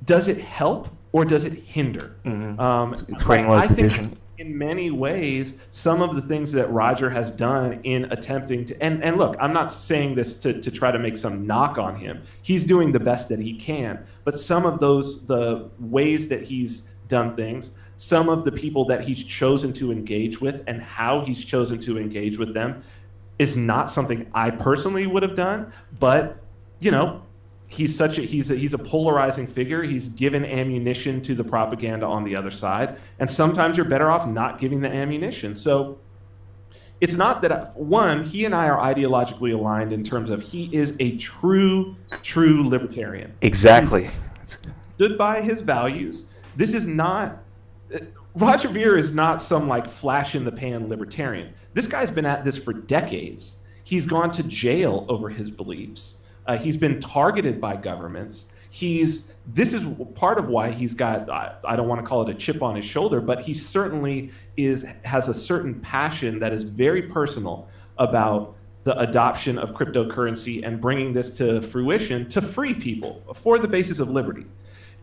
does it help or does it hinder? Mm-hmm. It's creating a lot of division. In many ways, some of the things that Roger has done in attempting to, and look, I'm not saying this to try to make some knock on him. He's doing the best that he can. But some of the ways that he's done things, some of the people that he's chosen to engage with and how he's chosen to engage with them is not something I personally would have done. But, he's a polarizing figure. He's given ammunition to the propaganda on the other side, and sometimes you're better off not giving the ammunition. So it's not that he and I are ideologically aligned in terms of he is a true libertarian. Exactly. He's stood by his values. This is not Roger Ver is not some like flash in the pan libertarian. This guy's been at this for decades. He's gone to jail over his beliefs. He's been targeted by governments. This is part of why he's got, I don't want to call it a chip on his shoulder, but he certainly has a certain passion that is very personal about the adoption of cryptocurrency and bringing this to fruition to free people for the basis of liberty.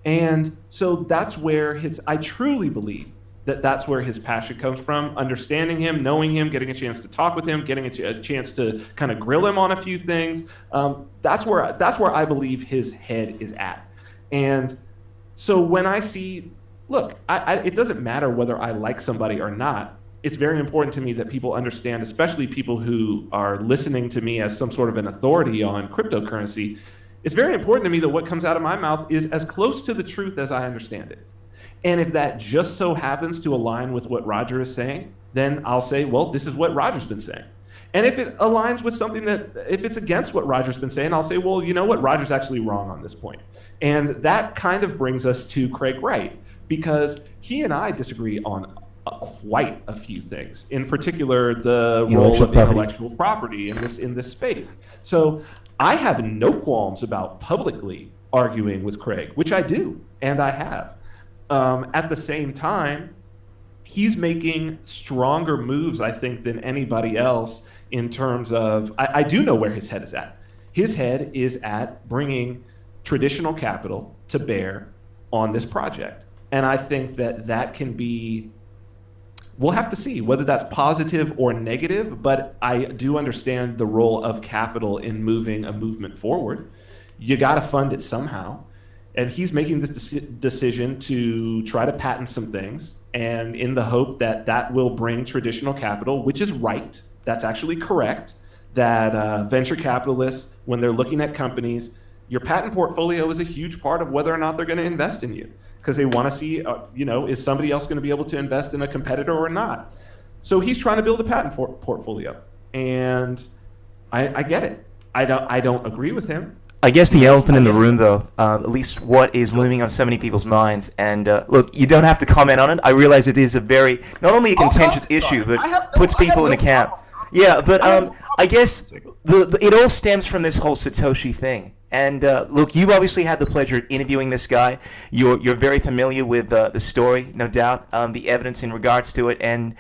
And so that's where I truly believe that that's where his passion comes from, understanding him, knowing him, getting a chance to talk with him, getting a chance to kind of grill him on a few things. That's where I believe his head is at. And so when I see, look, it doesn't matter whether I like somebody or not. It's very important to me that people understand, especially people who are listening to me as some sort of an authority on cryptocurrency. It's very important to me that what comes out of my mouth is as close to the truth as I understand it. And if that just so happens to align with what Roger is saying, then I'll say, well, this is what Roger's been saying. And if it aligns with something if it's against what Roger's been saying, I'll say, well, you know what, Roger's actually wrong on this point. And that kind of brings us to Craig Wright, because he and I disagree on quite a few things, in particular, the role of intellectual property in this space. So I have no qualms about publicly arguing with Craig, which I do, and I have. At the same time, he's making stronger moves, I think, than anybody else in terms of, I do know where his head is at. His head is at bringing traditional capital to bear on this project. And I think that can be, we'll have to see whether that's positive or negative, but I do understand the role of capital in moving a movement forward. You got to fund it somehow. And he's making this decision to try to patent some things, and in the hope that will bring traditional capital, which is right. That's actually correct. That venture capitalists, when they're looking at companies, your patent portfolio is a huge part of whether or not they're going to invest in you, because they want to see, is somebody else going to be able to invest in a competitor or not? So he's trying to build a patent portfolio, and I get it. I don't agree with him. I guess the elephant in the room, though, at least what is looming on so many people's minds, and look, you don't have to comment on it. I realize it is a very, not only a contentious issue, but puts people in a camp. Yeah, but I guess it all stems from this whole Satoshi thing. And look, you've obviously had the pleasure of interviewing this guy. You're very familiar with the story, no doubt, the evidence in regards to it, and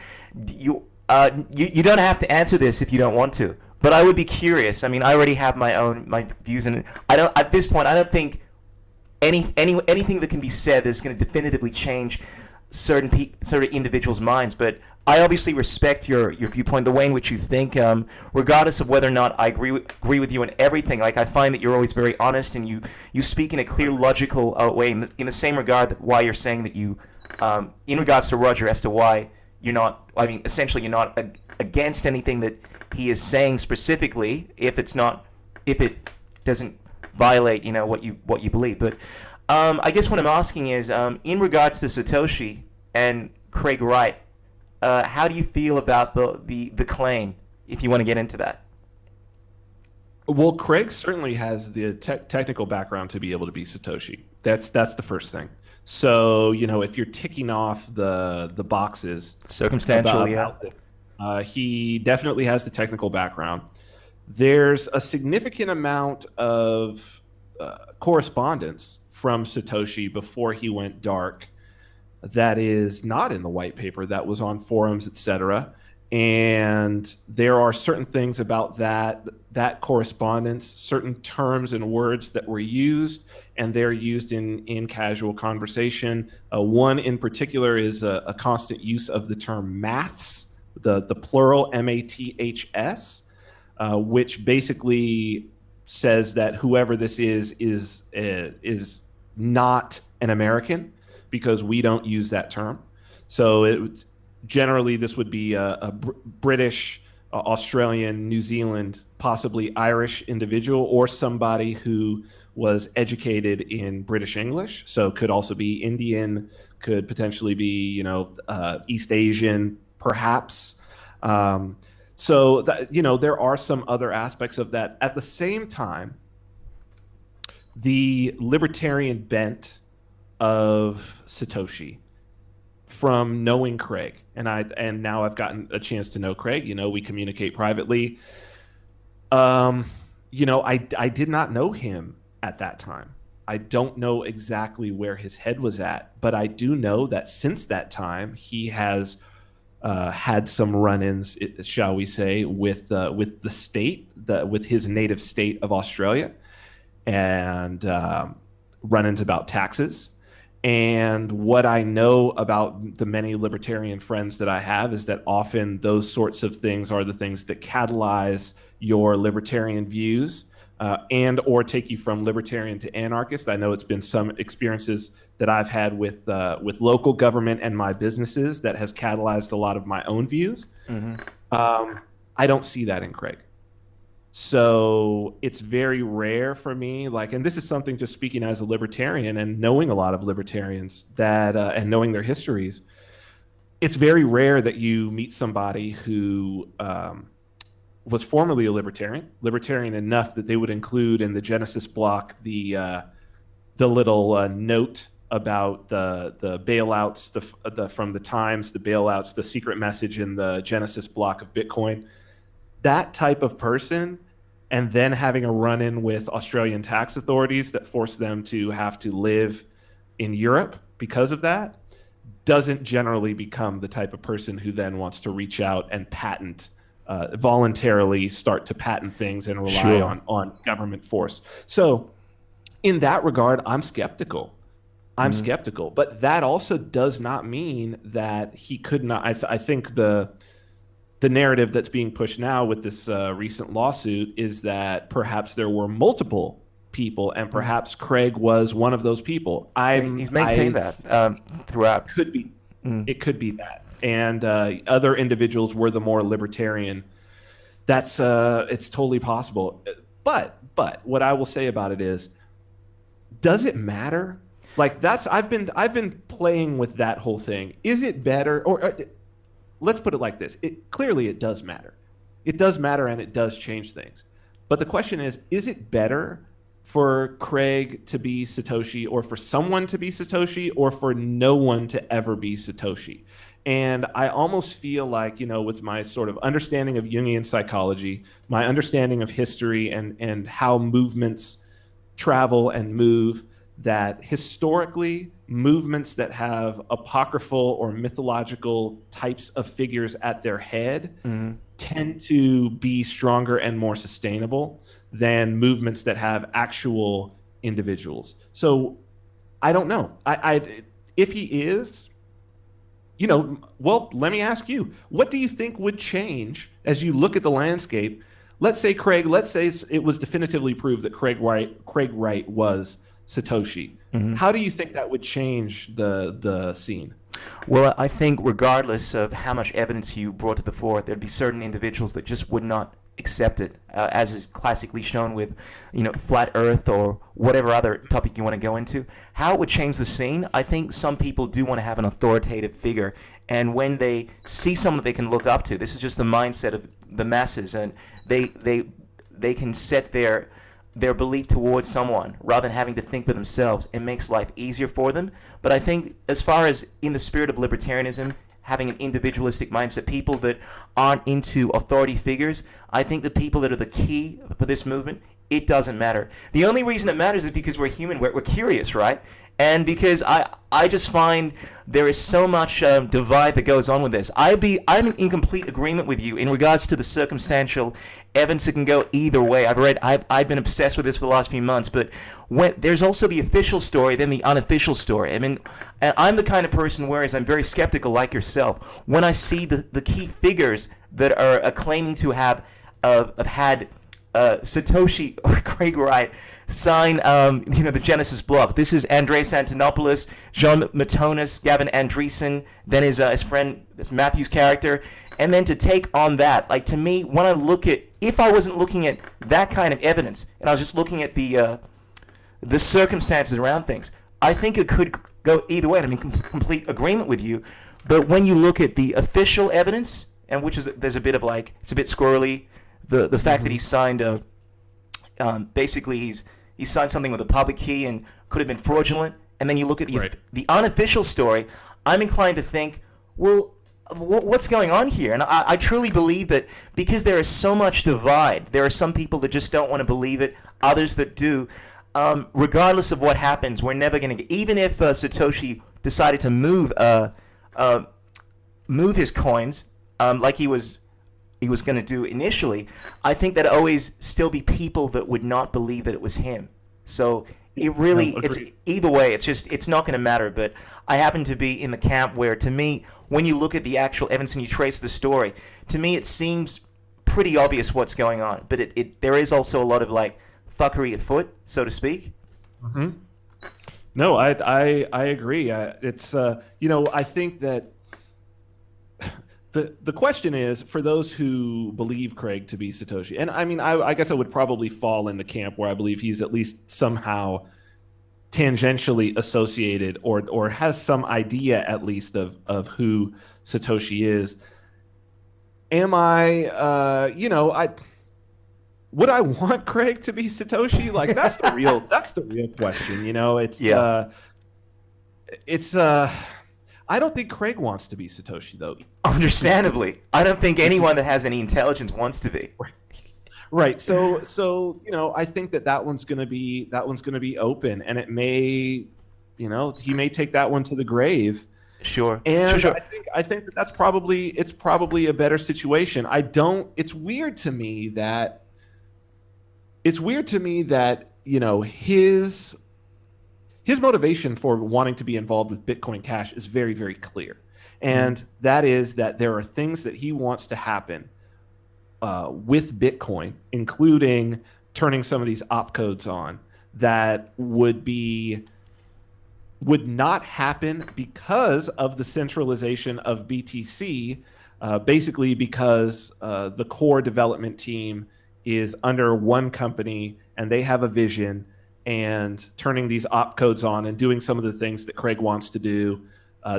you don't have to answer this if you don't want to. But I would be curious. I mean, I already have my views, and at this point I don't think anything that can be said that's going to definitively change certain individuals' minds. But I obviously respect your viewpoint, the way in which you think, regardless of whether or not I agree with you on everything. Like, I find that you're always very honest, and you speak in a clear, logical way. In the same regard that why you're saying that you, in regards to Roger, as to why you're not. I mean, essentially, you're not against anything that he is saying specifically, if it doesn't violate, what you believe. But I guess what I'm asking is, in regards to Satoshi and Craig Wright, how do you feel about the claim, if you want to get into that? Well, Craig certainly has the technical background to be able to be Satoshi. That's the first thing. So, if you're ticking off the boxes, circumstantial, he definitely has the technical background. There's a significant amount of correspondence from Satoshi before he went dark that is not in the white paper, that was on forums, etc. And there are certain things about that correspondence, certain terms and words that were used, and they're used in casual conversation. One in particular is a constant use of the term maths, the plural MATHS, which basically says that whoever this is not an American, because we don't use that term. So generally this would be a British Australian, New Zealand, possibly Irish individual, or somebody who was educated in British English. So could also be Indian, could potentially be, East Asian, perhaps. So that, there are some other aspects of that. At the same time, the libertarian bent of Satoshi, from knowing Craig, and now I've gotten a chance to know Craig. We communicate privately. I did not know him at that time. I don't know exactly where his head was at, but I do know that since that time he has had some run-ins, shall we say, with the state, with his native state of Australia, and run-ins about taxes. And what I know about the many libertarian friends that I have is that often those sorts of things are the things that catalyze your libertarian views and or take you from libertarian to anarchist. I know it's been some experiences that I've had with local government and my businesses that has catalyzed a lot of my own views. Mm-hmm. I don't see that in Craig. So it's very rare for me, and this is something, just speaking as a libertarian and knowing a lot of libertarians that, and knowing their histories, it's very rare that you meet somebody who was formerly a libertarian enough that they would include in the Genesis block the little note about the bailouts, from the Times, the bailouts, the secret message in the Genesis block of Bitcoin. That type of person, and then having a run-in with Australian tax authorities that force them to have to live in Europe because of that, doesn't generally become the type of person who then wants to reach out and voluntarily start to patent things and rely on government force. So in that regard, I'm skeptical. Skeptical. But that also does not mean that he could not. I think the narrative that's being pushed now with this recent lawsuit is that perhaps there were multiple people, and perhaps Craig was one of those people. He's maintained that throughout. Could be. It could be that. And other individuals were the more libertarian. That's it's totally possible. But what I will say about it is, does it matter? I've been playing with that whole thing. Is it better, or let's put it like this. Clearly it does matter. It does matter, and it does change things. But the question is it better for Craig to be Satoshi, or for someone to be Satoshi, or for no one to ever be Satoshi? And I almost feel like, with my sort of understanding of Jungian psychology, my understanding of history and how movements travel and move, that historically movements that have apocryphal or mythological types of figures at their head tend to be stronger and more sustainable than movements that have actual individuals. So I don't know. If he is, well, let me ask you, what do you think would change as you look at the landscape? Let's say it was definitively proved that Craig Wright was Satoshi. How do you think that would change the scene? Well, I think regardless of how much evidence you brought to the fore, there'd be certain individuals that just would not accept it, as is classically shown with, flat Earth or whatever other topic you want to go into. How it would change the scene, I think some people do want to have an authoritative figure, and when they see someone they can look up to, this is just the mindset of the masses, and they can set their belief towards someone rather than having to think for themselves. It makes life easier for them. But I think, as far as in the spirit of libertarianism, having an individualistic mindset, people that aren't into authority figures, I think the people that are the key for this movement, it doesn't matter. The only reason it matters is because we're human, we're curious, right? And because I just find there is so much divide that goes on with this. I'm in complete agreement with you in regards to the circumstantial evidence that can go either way. I've been obsessed with this for the last few months, but when there's also the official story, then the unofficial story. I mean, and I'm the kind of person, whereas I'm very skeptical like yourself, when I see the key figures that are claiming to have had Satoshi or Craig Wright sign, the Genesis block. This is Andreas Antonopoulos, John Matonis, Gavin Andreessen, then his friend, this Matthew's character. and then to take on that, like, to me, when I look at, if I wasn't looking at that kind of evidence, and I was just looking at the circumstances around things, I think it could go either way. I mean, complete agreement with you. But when you look at the official evidence, and which is, there's a bit of like, it's a bit squirrely, the fact that he signed basically he signed something with a public key and could have been fraudulent. And then you look at the unofficial story, I'm inclined to think, well, what's going on here? And I truly believe that because there is so much divide, there are some people that just don't want to believe it, others that do. Regardless of what happens, we're never going to get, even if Satoshi decided to move his coins like he was going to do initially, I think that always still be people that would not believe that it was him. So it really, it's either way, it's not going to matter. But I happen to be in the camp where, to me, when you look at the actual evidence and you trace the story, to me it seems pretty obvious what's going on. But there is also a lot of like fuckery afoot, so to speak. Mm-hmm. No, I agree. It's I think that the question is, for those who believe Craig to be Satoshi, and I mean, I guess I would probably fall in the camp where I believe he's at least somehow tangentially associated or has some idea at least of who Satoshi is. Am I, would I want Craig to be Satoshi? Like, that's the real question. I don't think Craig wants to be Satoshi, though. Understandably, I don't think anyone that has any intelligence wants to be. Right. So I think that one's going to be open, and it may, he may take that one to the grave. Sure. And sure. I think that's probably a better situation. It's weird to me that his motivation for wanting to be involved with Bitcoin Cash is very, very clear. And that is that there are things that he wants to happen with Bitcoin, including turning some of these opcodes on, that would not happen because of the centralization of BTC, basically because the core development team is under one company and they have a vision, and turning these opcodes on and doing some of the things that Craig wants to do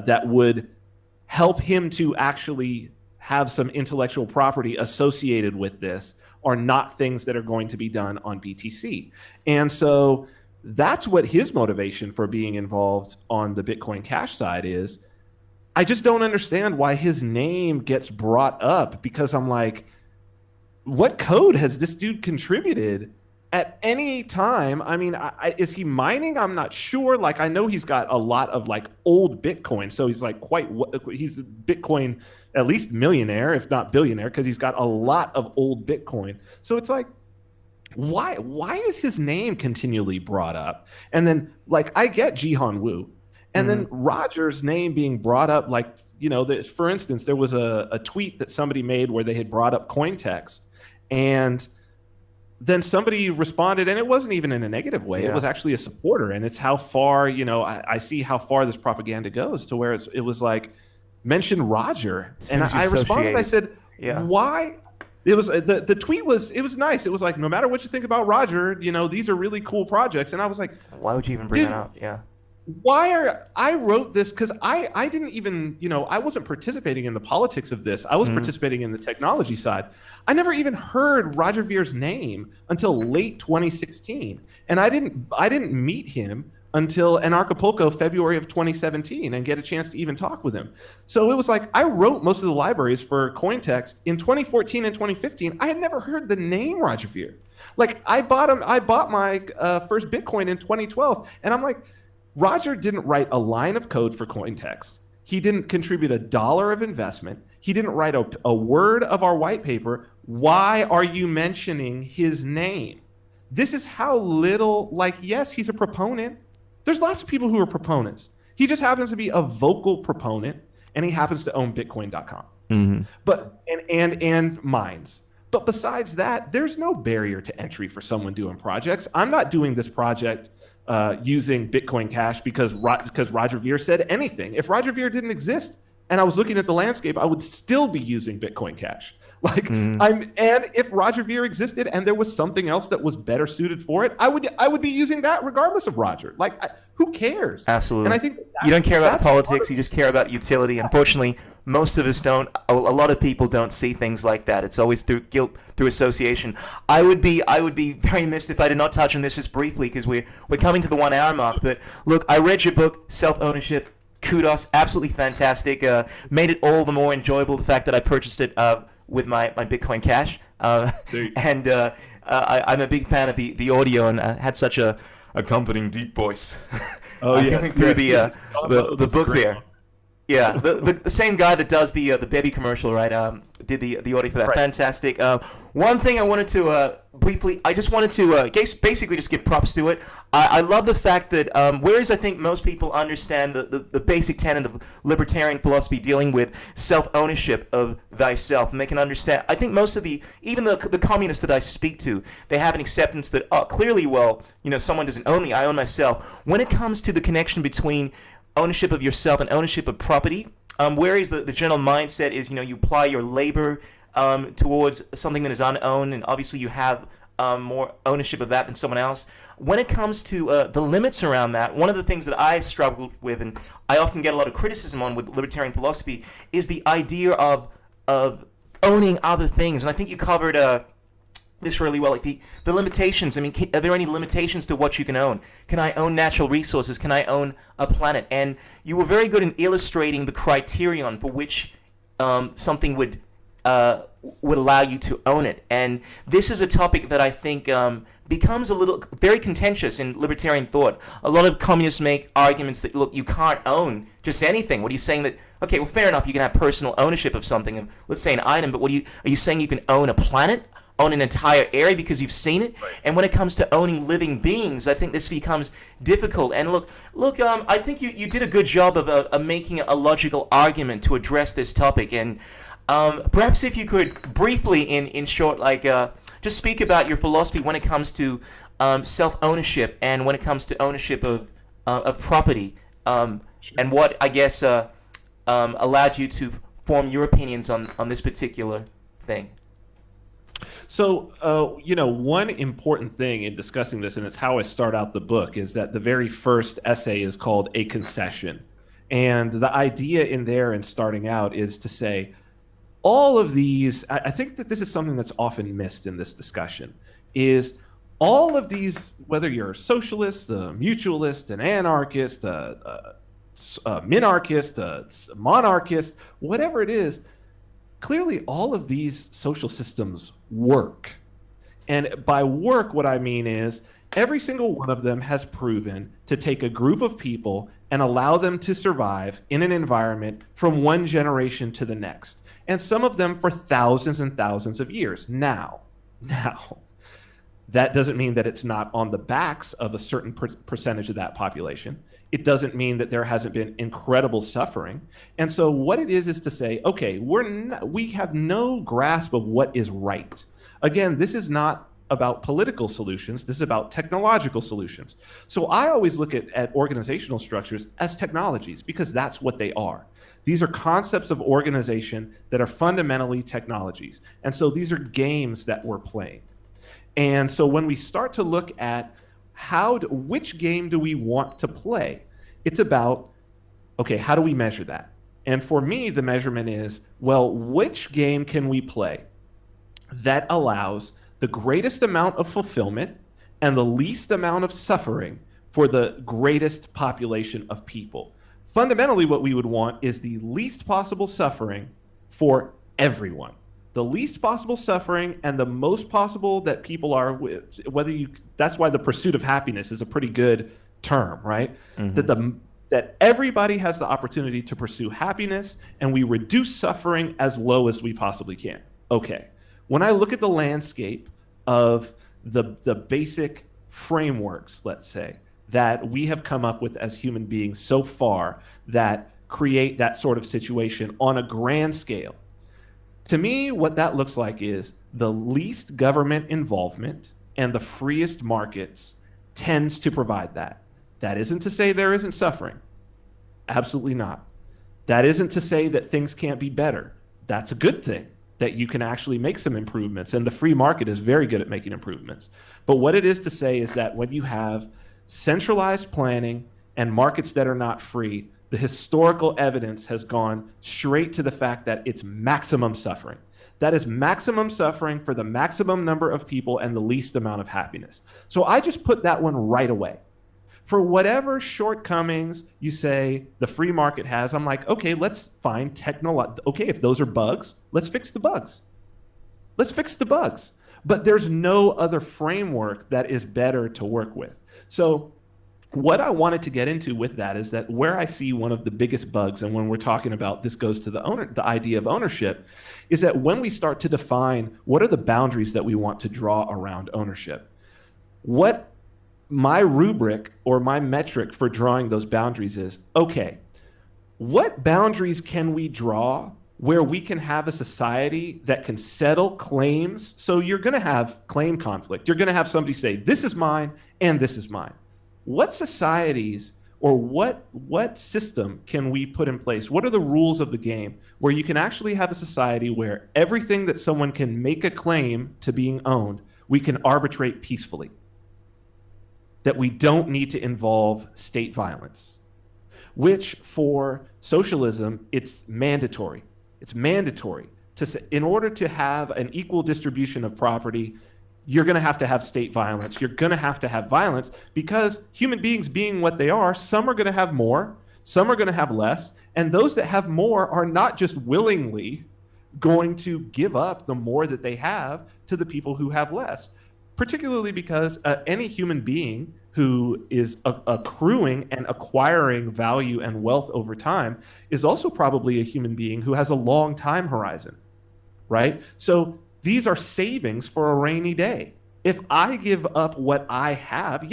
that would help him to actually have some intellectual property associated with this are not things that are going to be done on BTC. And so that's what his motivation for being involved on the Bitcoin Cash side is. I just don't understand why his name gets brought up, because I'm like, what code has this dude contributed at any time? I mean, is he mining? I'm not sure. Like, I know he's got a lot of like old Bitcoin, so he's like he's a Bitcoin at least millionaire, if not billionaire, because he's got a lot of old Bitcoin. So it's like, why is his name continually brought up? And then, like, I get Jihan Wu, and then Roger's name being brought up, like, for instance, there was a tweet that somebody made where they had brought up Cointext, and then somebody responded, and it wasn't even in a negative way. Yeah. It was actually a supporter, and it's how far, I see how far this propaganda goes, to where it was like, mention Roger. And I responded, I said, why? It was the tweet was nice. It was like, no matter what you think about Roger, these are really cool projects. And I was like, why would you even bring that up? Yeah. I wrote this because I didn't even, I wasn't participating in the politics of this. I was participating in the technology side. I never even heard Roger Vere's name until late 2016. And I didn't meet him until Anarchapulco, February of 2017, and get a chance to even talk with him. So it was like, I wrote most of the libraries for Cointext in 2014 and 2015. I had never heard the name Roger Ver. Like, I bought my first Bitcoin in 2012, and I'm like, Roger didn't write a line of code for Cointext. He didn't contribute $1 of investment. He didn't write a word of our white paper. Why are you mentioning his name? This is how little, like, yes, he's a proponent. There's lots of people who are proponents. He just happens to be a vocal proponent, and he happens to own Bitcoin.com. But and mines. But besides that, there's no barrier to entry for someone doing projects. I'm not doing this project using Bitcoin Cash because Roger Ver said anything. If Roger Ver didn't exist, and I was looking at the landscape, I would still be using Bitcoin Cash. And if Roger Ver existed and there was something else that was better suited for it, I would be using that regardless of Roger. Who cares? Absolutely. And I think you don't care about the politics, you just care about utility. Unfortunately, most of us don't. A lot of people don't see things like that. It's always through guilt, through association. I would be very missed if I did not touch on this just briefly, because we're coming to the 1 hour mark. But look, I read your book, Self-Ownership. Kudos, absolutely fantastic. Made it all the more enjoyable, the fact that I purchased it with my Bitcoin Cash. And I'm a big fan of the audio, and had such a comforting deep voice. Oh yeah, through the book there. Yeah, the same guy that does the baby commercial, right? Did the audio for that. Right. Fantastic. One thing I wanted to briefly, I just wanted to basically just give props to it. I love the fact that whereas I think most people understand the basic tenet of libertarian philosophy dealing with self-ownership of thyself, and they can understand. I think most of even the communists that I speak to, they have an acceptance that clearly, well, someone doesn't own me, I own myself. When it comes to the connection between ownership of yourself and ownership of property, whereas the general mindset is, you apply your labor towards something that is unowned, and obviously you have more ownership of that than someone else. When it comes to the limits around that, one of the things that I struggled with, and I often get a lot of criticism on with libertarian philosophy, is the idea of owning other things. And I think you covered this really well, like the limitations. I mean, are there any limitations to what you can own? Can I own natural resources? Can I own a planet? And you were very good in illustrating the criterion for which something would allow you to own it. And this is a topic that I think becomes very contentious in libertarian thought. A lot of communists make arguments that, look, you can't own just anything. What are you saying that, okay, well, fair enough, you can have personal ownership of something, let's say an item, but are you saying you can own a planet? Own an entire area because you've seen it? Right. And when it comes to owning living beings, I think this becomes difficult. And look, I think you did a good job of making a logical argument to address this topic. And perhaps if you could briefly, in short, just speak about your philosophy when it comes to self-ownership and when it comes to ownership of property, sure. And what, I guess, allowed you to form your opinions on this particular thing. So, one important thing in discussing this, and it's how I start out the book, is that the very first essay is called A Concession. And the idea in there in starting out is to say, all of these, I think that this is something that's often missed in this discussion, is all of these, whether you're a socialist, a mutualist, an anarchist, a minarchist, a monarchist, whatever it is, clearly all of these social systems work. And by work, what I mean is every single one of them has proven to take a group of people and allow them to survive in an environment from one generation to the next. And some of them for thousands and thousands of years. Now, that doesn't mean that it's not on the backs of a certain percentage of that population. It doesn't mean that there hasn't been incredible suffering. And so what it is to say, okay, we have no grasp of what is right. Again, this is not about political solutions. This is about technological solutions. So I always look at organizational structures as technologies because that's what they are. These are concepts of organization that are fundamentally technologies. And so these are games that we're playing. And so when we start to look at which game do we want to play, it's about, okay, how do we measure that? And for me, the measurement is, well, which game can we play that allows the greatest amount of fulfillment and the least amount of suffering for the greatest population of people? Fundamentally, what we would want is the least possible suffering for everyone. The least possible suffering and the most possible that people are, that's why the pursuit of happiness is a pretty good term, right? Mm-hmm. That everybody has the opportunity to pursue happiness and we reduce suffering as low as we possibly can. Okay, when I look at the landscape of the basic frameworks, let's say, that we have come up with as human beings so far that create that sort of situation on a grand scale, to me, what that looks like is the least government involvement and the freest markets tends to provide that. That isn't to say there isn't suffering. Absolutely not. That isn't to say that things can't be better. That's a good thing, that you can actually make some improvements. And the free market is very good at making improvements. But what it is to say is that when you have centralized planning and markets that are not free, the historical evidence has gone straight to the fact that it's maximum suffering. That is maximum suffering for the maximum number of people and the least amount of happiness. So I just put that one right away. For whatever shortcomings you say the free market has, I'm like, okay, let's find okay, if those are bugs, let's fix the bugs. Let's fix the bugs. But there's no other framework that is better to work with. So what I wanted to get into with that is that where I see one of the biggest bugs, and when we're talking about this goes to the idea of ownership, is that when we start to define what are the boundaries that we want to draw around ownership, what my rubric or my metric for drawing those boundaries is, okay, what boundaries can we draw where we can have a society that can settle claims? So you're going to have claim conflict. You're going to have somebody say, this is mine and this is mine. What societies or what system can we put in place? What are the rules of the game where you can actually have a society where everything that someone can make a claim to being owned, we can arbitrate peacefully? That we don't need to involve state violence, which for socialism, it's mandatory. It's mandatory to say, in order to have an equal distribution of property, you're going to have state violence. You're going to have violence because human beings being what they are, some are going to have more, some are going to have less. And those that have more are not just willingly going to give up the more that they have to the people who have less, particularly because any human being who is accruing and acquiring value and wealth over time is also probably a human being who has a long time horizon, right? So these are savings for a rainy day. If I give up what I have,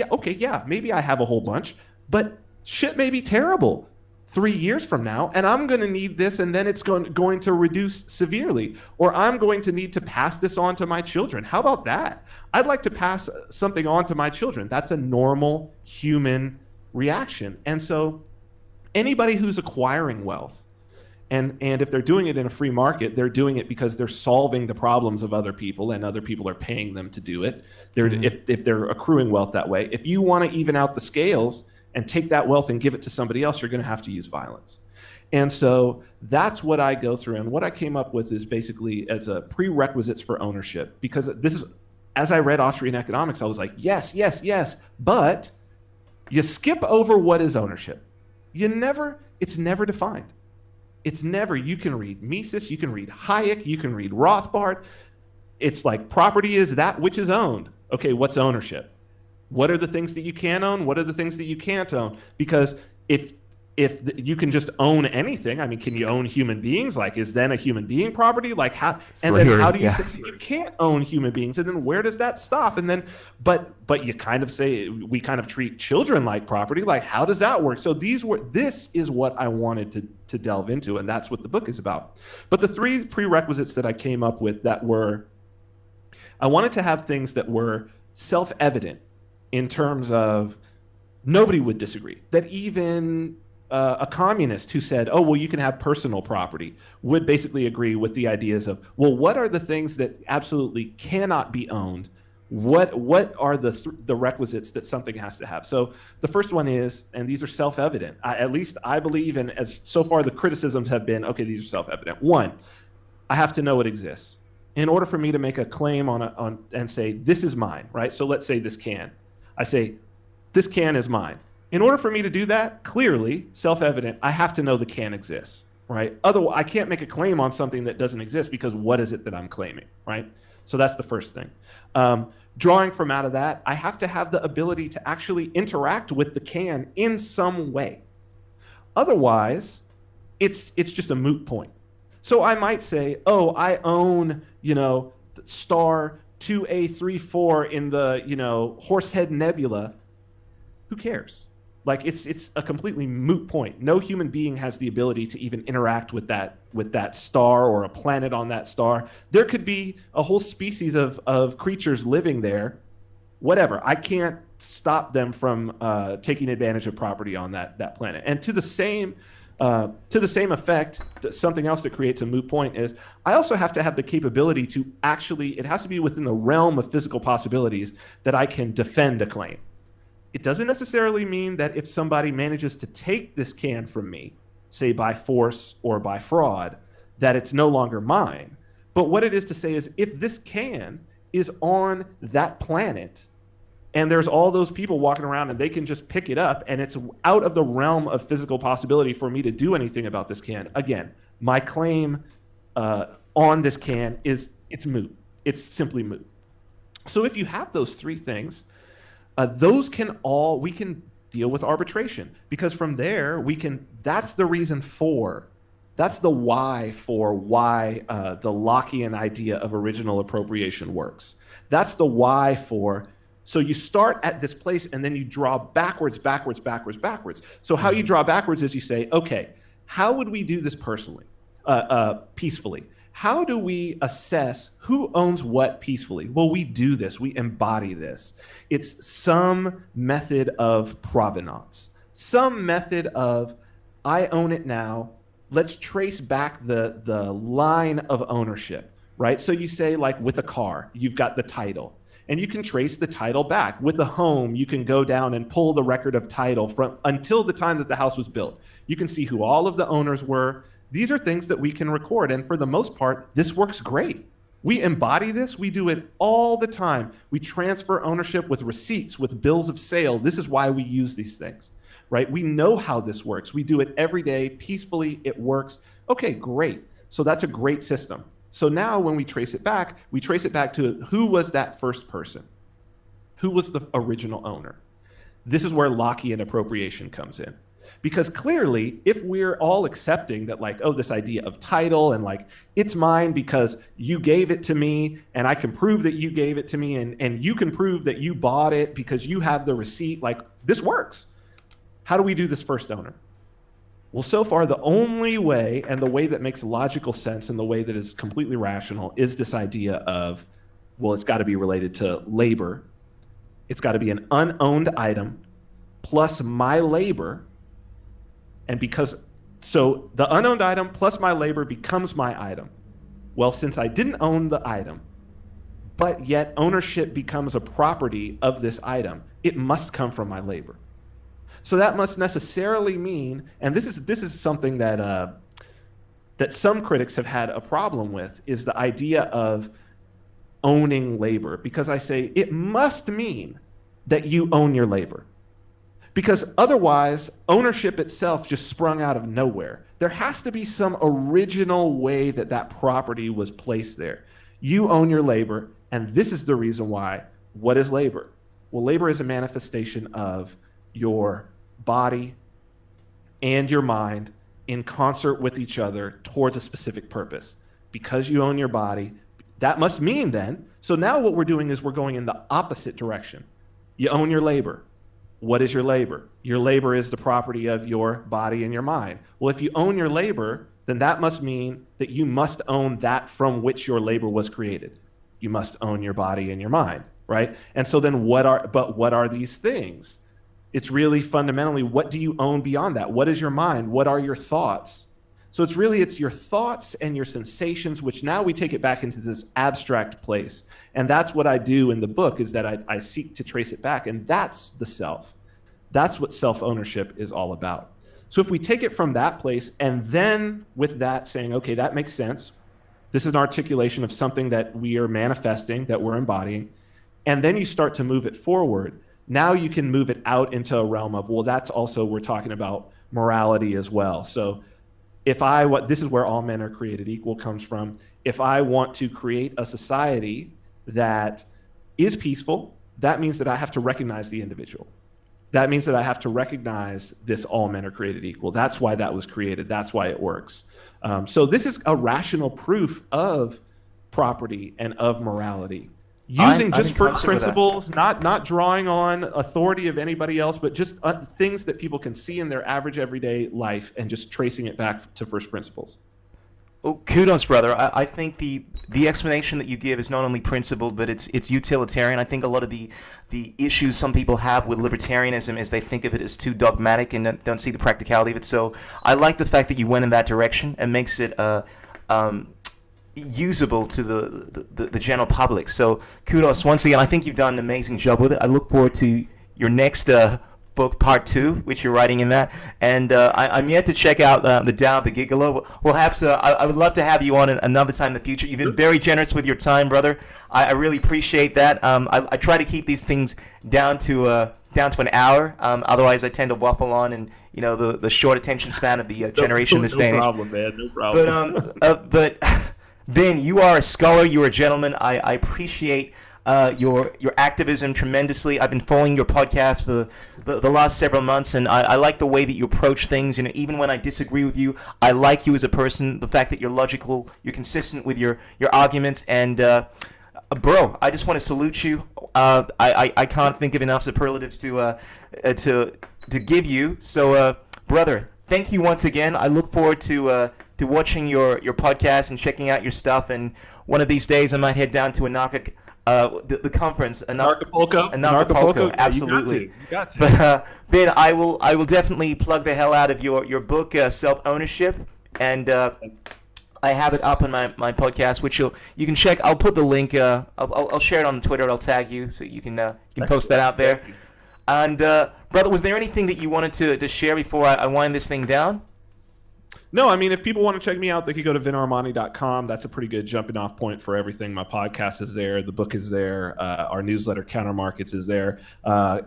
maybe I have a whole bunch, but shit may be terrible 3 years from now, and I'm going to need this, and then it's going to reduce severely, or I'm going to need to pass this on to my children. How about that? I'd like to pass something on to my children. That's a normal human reaction. And so anybody who's acquiring wealth, and if they're doing it in a free market, they're doing it because they're solving the problems of other people, and other people are paying them to do it. If they're accruing wealth that way, if you want to even out the scales and take that wealth and give it to somebody else, you're going to have to use violence. And so that's what I go through. And what I came up with is basically as a prerequisites for ownership, because this is, as I read Austrian economics, I was like, yes, but you skip over what is ownership. It's never defined. It's never, you can read Mises, you can read Hayek, you can read Rothbard. It's like property is that which is owned. Okay, what's ownership? What are the things that you can own? What are the things that you can't own? Because if you can just own anything, I mean, can you own human beings? Like, is then a human being property? Like, how? And then how do you say you can't own human beings? And then where does that stop? And then, but you kind of say we kind of treat children like property. Like, how does that work? So this is what I wanted to delve into, and that's what the book is about. But the three prerequisites that I came up with I wanted to have things that were self-evident in terms of nobody would disagree, that even a communist who said, oh, well, you can have personal property would basically agree with the ideas of, well, what are the things that absolutely cannot be owned? What are the requisites that something has to have? So the first one is, and these are self-evident, at least I believe, and as so far the criticisms have been, okay, these are self-evident. One, I have to know it exists. In order for me to make a claim on and say, this is mine, right? So let's say this can. I say, this can is mine. In order for me to do that, clearly, self-evident, I have to know the can exists, right? Otherwise, I can't make a claim on something that doesn't exist because what is it that I'm claiming, right? So that's the first thing. Drawing from out of that, I have to have the ability to actually interact with the can in some way. Otherwise, it's just a moot point. So I might say, oh, I own, star 2A34 in the, Horsehead Nebula. Who cares? Like it's a completely moot point. No human being has the ability to even interact with that star or a planet on that star. There could be a whole species of creatures living there. Whatever. I can't stop them from taking advantage of property on that planet. And to the same To the same effect, something else that creates a moot point is I also have to have the capability to actually, it has to be within the realm of physical possibilities that I can defend a claim. It doesn't necessarily mean that if somebody manages to take this can from me, say by force or by fraud, that it's no longer mine. But what it is to say is if this can is on that planet and there's all those people walking around and they can just pick it up and it's out of the realm of physical possibility for me to do anything about this can, again, my claim on this can is it's moot. It's simply moot. So if you have those three things, those can all, we can deal with arbitration, because from there we can, that's the reason for, that's the why for why the Lockean idea of original appropriation works. That's the why for, so you start at this place and then you draw backwards, backwards, backwards, backwards. So how you draw backwards is you say, okay, how would we do this personally, peacefully? How do we assess who owns what peacefully? Well, we do this, we embody this. It's some method of provenance, some method of, I own it now, let's trace back the line of ownership, right? So you say like with a car, you've got the title, and you can trace the title back. With a home, you can go down and pull the record of title from until the time that the house was built. You can see who all of the owners were. These are things that we can record, and for the most part, this works great. We embody this, we do it all the time. We transfer ownership with receipts, with bills of sale. This is why we use these things, right? We know how this works. We do it every day, peacefully, it works. Okay, great. So that's a great system. So now when we trace it back to who was that first person? Who was the original owner? This is where Lockean appropriation comes in. Because clearly, if we're all accepting that like, oh, this idea of title and like, it's mine because you gave it to me and I can prove that you gave it to me and you can prove that you bought it because you have the receipt, like this works. How do we do this first owner? Well, so far, the only way and the way that makes logical sense and the way that is completely rational is this idea of, well, it's got to be related to labor. It's got to be an unowned item plus my labor. And because, so the unowned item plus my labor becomes my item. Well, since I didn't own the item, but yet ownership becomes a property of this item, it must come from my labor. So that must necessarily mean, and this is something that that some critics have had a problem with, is the idea of owning labor. Because I say it must mean that you own your labor. Because otherwise, ownership itself just sprung out of nowhere. There has to be some original way that that property was placed there. You own your labor, and this is the reason why. What is labor? Well, labor is a manifestation of your body and your mind in concert with each other towards a specific purpose. Because you own your body, that must mean then, so now what we're doing is we're going in the opposite direction. You own your labor. What is your labor? Your labor is the property of your body and your mind. Well, if you own your labor, then that must mean that you must own that from which your labor was created. You must own your body and your mind, right? And so then what are these things? It's really fundamentally, what do you own beyond that? What is your mind? What are your thoughts? So it's your thoughts and your sensations, which now we take it back into this abstract place. And that's what I do in the book, is that I seek to trace it back. And that's the self. That's what self-ownership is all about. So if we take it from that place, and then with that saying, okay, that makes sense. This is an articulation of something that we are manifesting, that we're embodying. And then you start to move it forward. Now you can move it out into a realm of, well, that's also, we're talking about morality as well. So this is where all men are created equal comes from. If I want to create a society that is peaceful, that means that I have to recognize the individual. That means that I have to recognize this all men are created equal. That's why that was created. That's why it works. So this is a rational proof of property and of morality. Using just first principles, not drawing on authority of anybody else, but just things that people can see in their average everyday life and just tracing it back to first principles. Well, kudos, brother. I think the explanation that you give is not only principled, but it's utilitarian. I think a lot of the issues some people have with libertarianism is they think of it as too dogmatic and don't see the practicality of it. So I like the fact that you went in that direction and makes it usable to the general public. So kudos once again. I think you've done an amazing job with it. I look forward to your next book, part 2, which you're writing in that, and I'm yet to check out the Tao of the Gigolo. Well, perhaps I would love to have you on another time in the future. You've been very generous with your time, brother. I really appreciate that. I try to keep these things down to an hour. Otherwise, I tend to waffle on, and the short attention span of the generation this day and age. No problem, man. No problem. But Vin, you are a scholar. You're a gentleman. I appreciate your activism tremendously. I've been following your podcast for the last several months, and I like the way that you approach things. Even when I disagree with you, I like you as a person. The fact that you're logical, you're consistent with your arguments, and bro, I just want to salute you. I can't think of enough superlatives to give you. So, brother, thank you once again. I look forward to watching your podcast and checking out your stuff. And one of these days, I might head down to the conference, Anarchapulco, absolutely. You got to. But Vin, I will definitely plug the hell out of your book, Self Ownership, and I have it up on my podcast, which you can check. I'll put the link. I'll share it on Twitter. I'll tag you so you can post that out there. And brother, was there anything that you wanted to share before I wind this thing down? No, I mean, if people want to check me out, they could go to vinarmani.com. That's a pretty good jumping off point for everything. My podcast is there. The book is there. Our newsletter, Counter Markets, is there.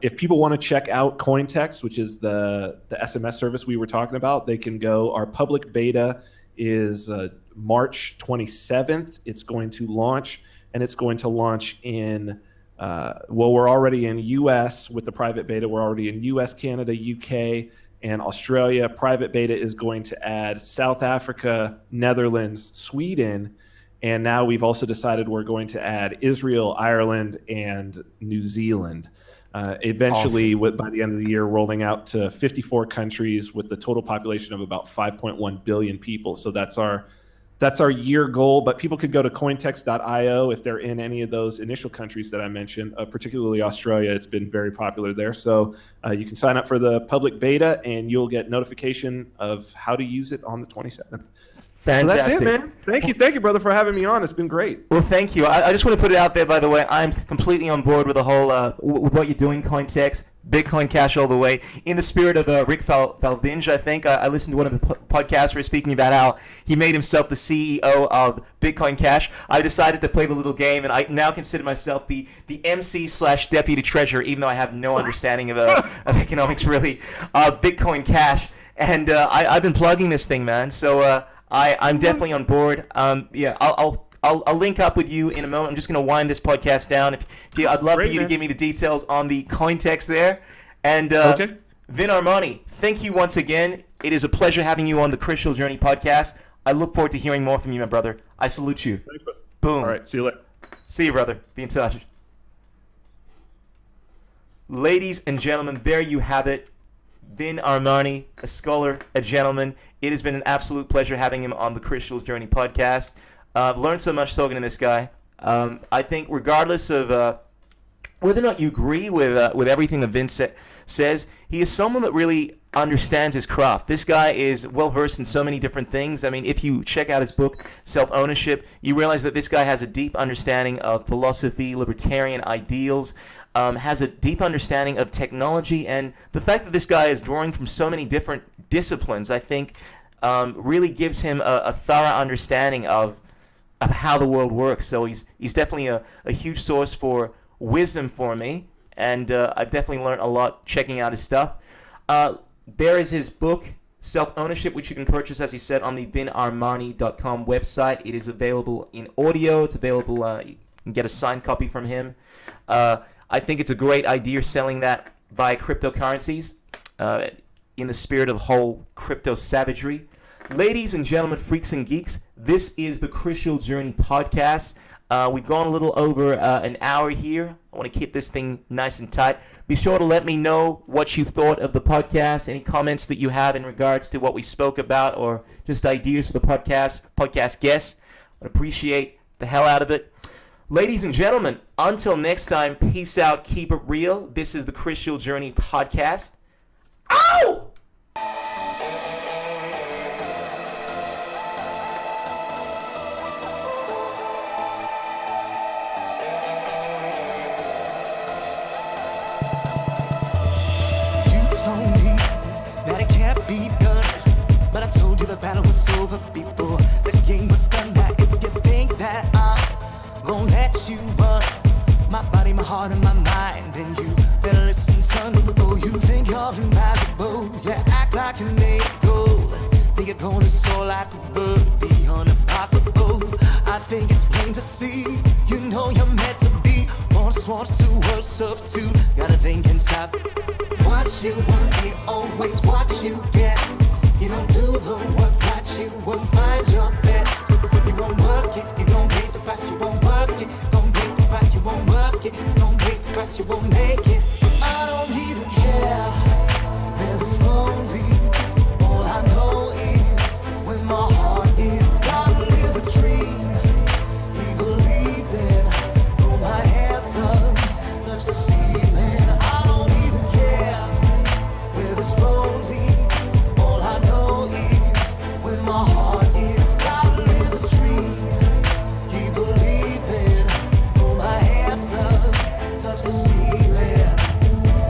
If people want to check out CoinText, which is the SMS service we were talking about, they can go. Our public beta is March 27th. It's going to launch, and it's going to launch in, we're already in U.S. with the private beta. We're already in U.S., Canada, U.K., and Australia. Private beta is going to add South Africa, Netherlands, Sweden, and now we've also decided we're going to add Israel, Ireland, and New Zealand. Eventually, awesome. By the end of the year, rolling out to 54 countries with the total population of about 5.1 billion people. So that's our year goal, but people could go to cointext.io if they're in any of those initial countries that I mentioned, particularly Australia. It's been very popular there. So you can sign up for the public beta and you'll get notification of how to use it on the 27th. Fantastic. So that's it, man. Thank you, brother, for having me on. It's been great. Well, thank you. I just want to put it out there, by the way, I'm completely on board with the whole, with what you're doing, Cointext, Bitcoin Cash all the way. In the spirit of Rick Falvinge, I think, I listened to one of the podcasts where speaking about how he made himself the CEO of Bitcoin Cash. I decided to play the little game, and I now consider myself the MC/deputy treasurer, even though I have no understanding of economics, really, of Bitcoin Cash. And I've been plugging this thing, man. So I'm definitely on board. Yeah, I'll link up with you in a moment. I'm just going to wind this podcast down. I'd love for you to give me the details on the Cointext there. And okay. Vin Armani, thank you once again. It is a pleasure having you on the Crucial Journey podcast. I look forward to hearing more from you, my brother. I salute you. Thanks, bro. Boom. All right, see you later. See you, brother. Be in touch. Ladies and gentlemen, there you have it. Vin Armani, a scholar, a gentleman. It has been an absolute pleasure having him on the Crucial Journey podcast. I've learned so much talking to this guy. I think regardless of whether or not you agree with everything that Vin says, he is someone that really understands his craft. This guy is well-versed in so many different things. I mean, if you check out his book, Self-Ownership, you realize that this guy has a deep understanding of philosophy, libertarian ideals, has a deep understanding of technology, and the fact that this guy is drawing from so many different disciplines, I think, really gives him a thorough understanding of how the world works. So he's definitely a huge source for wisdom for me, and I've definitely learned a lot checking out his stuff. There is his book, Self-Ownership, which you can purchase, as he said, on the vinarmani.com website. It is available in audio. It's available, you can get a signed copy from him. I think it's a great idea selling that via cryptocurrencies in the spirit of whole crypto savagery. Ladies and gentlemen, freaks and geeks, this is the Crucial Journey podcast. We've gone a little over an hour here. I want to keep this thing nice and tight. Be sure to let me know what you thought of the podcast, any comments that you have in regards to what we spoke about, or just ideas for the podcast guests. I'd appreciate the hell out of it. Ladies and gentlemen, until next time, peace out, keep it real. This is the Crypto Journey Podcast. Ow! Told me that it can't be done, but I told you the battle was over before the game was done. Now if you think that I'm gonna let you run my body, my heart, and my mind, then you better listen, son. Oh, you think you're invaluable, you act like you made gold, think you're gonna soar like a bird beyond impossible. I think it's plain to see, you know you're meant to be. Wants to world serve too, gotta think and stop. What you want ain't always what you get. You don't do the work right, you won't find your best. You won't work it, you gon' pay the price. You won't work it, gon' pay the price. You won't work it, gon' pay the price. You won't make it. I don't even care where this road leads. All I know is when my heart is, gotta live a dream. We believe in, throw my hands up, touch the ceiling. I don't even care where this road leads. All I know is when my heart is, gotta live a dream. Keep believing, throw my hands up, touch the ceiling.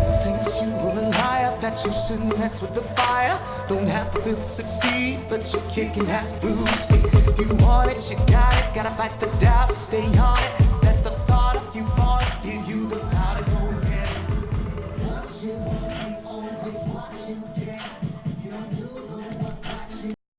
Say that you were a liar, that you shouldn't mess with the fire. Don't have to build to succeed, but you're kicking ass, Bruce Lee. You want it, you got it, gotta fight the doubt, stay on it.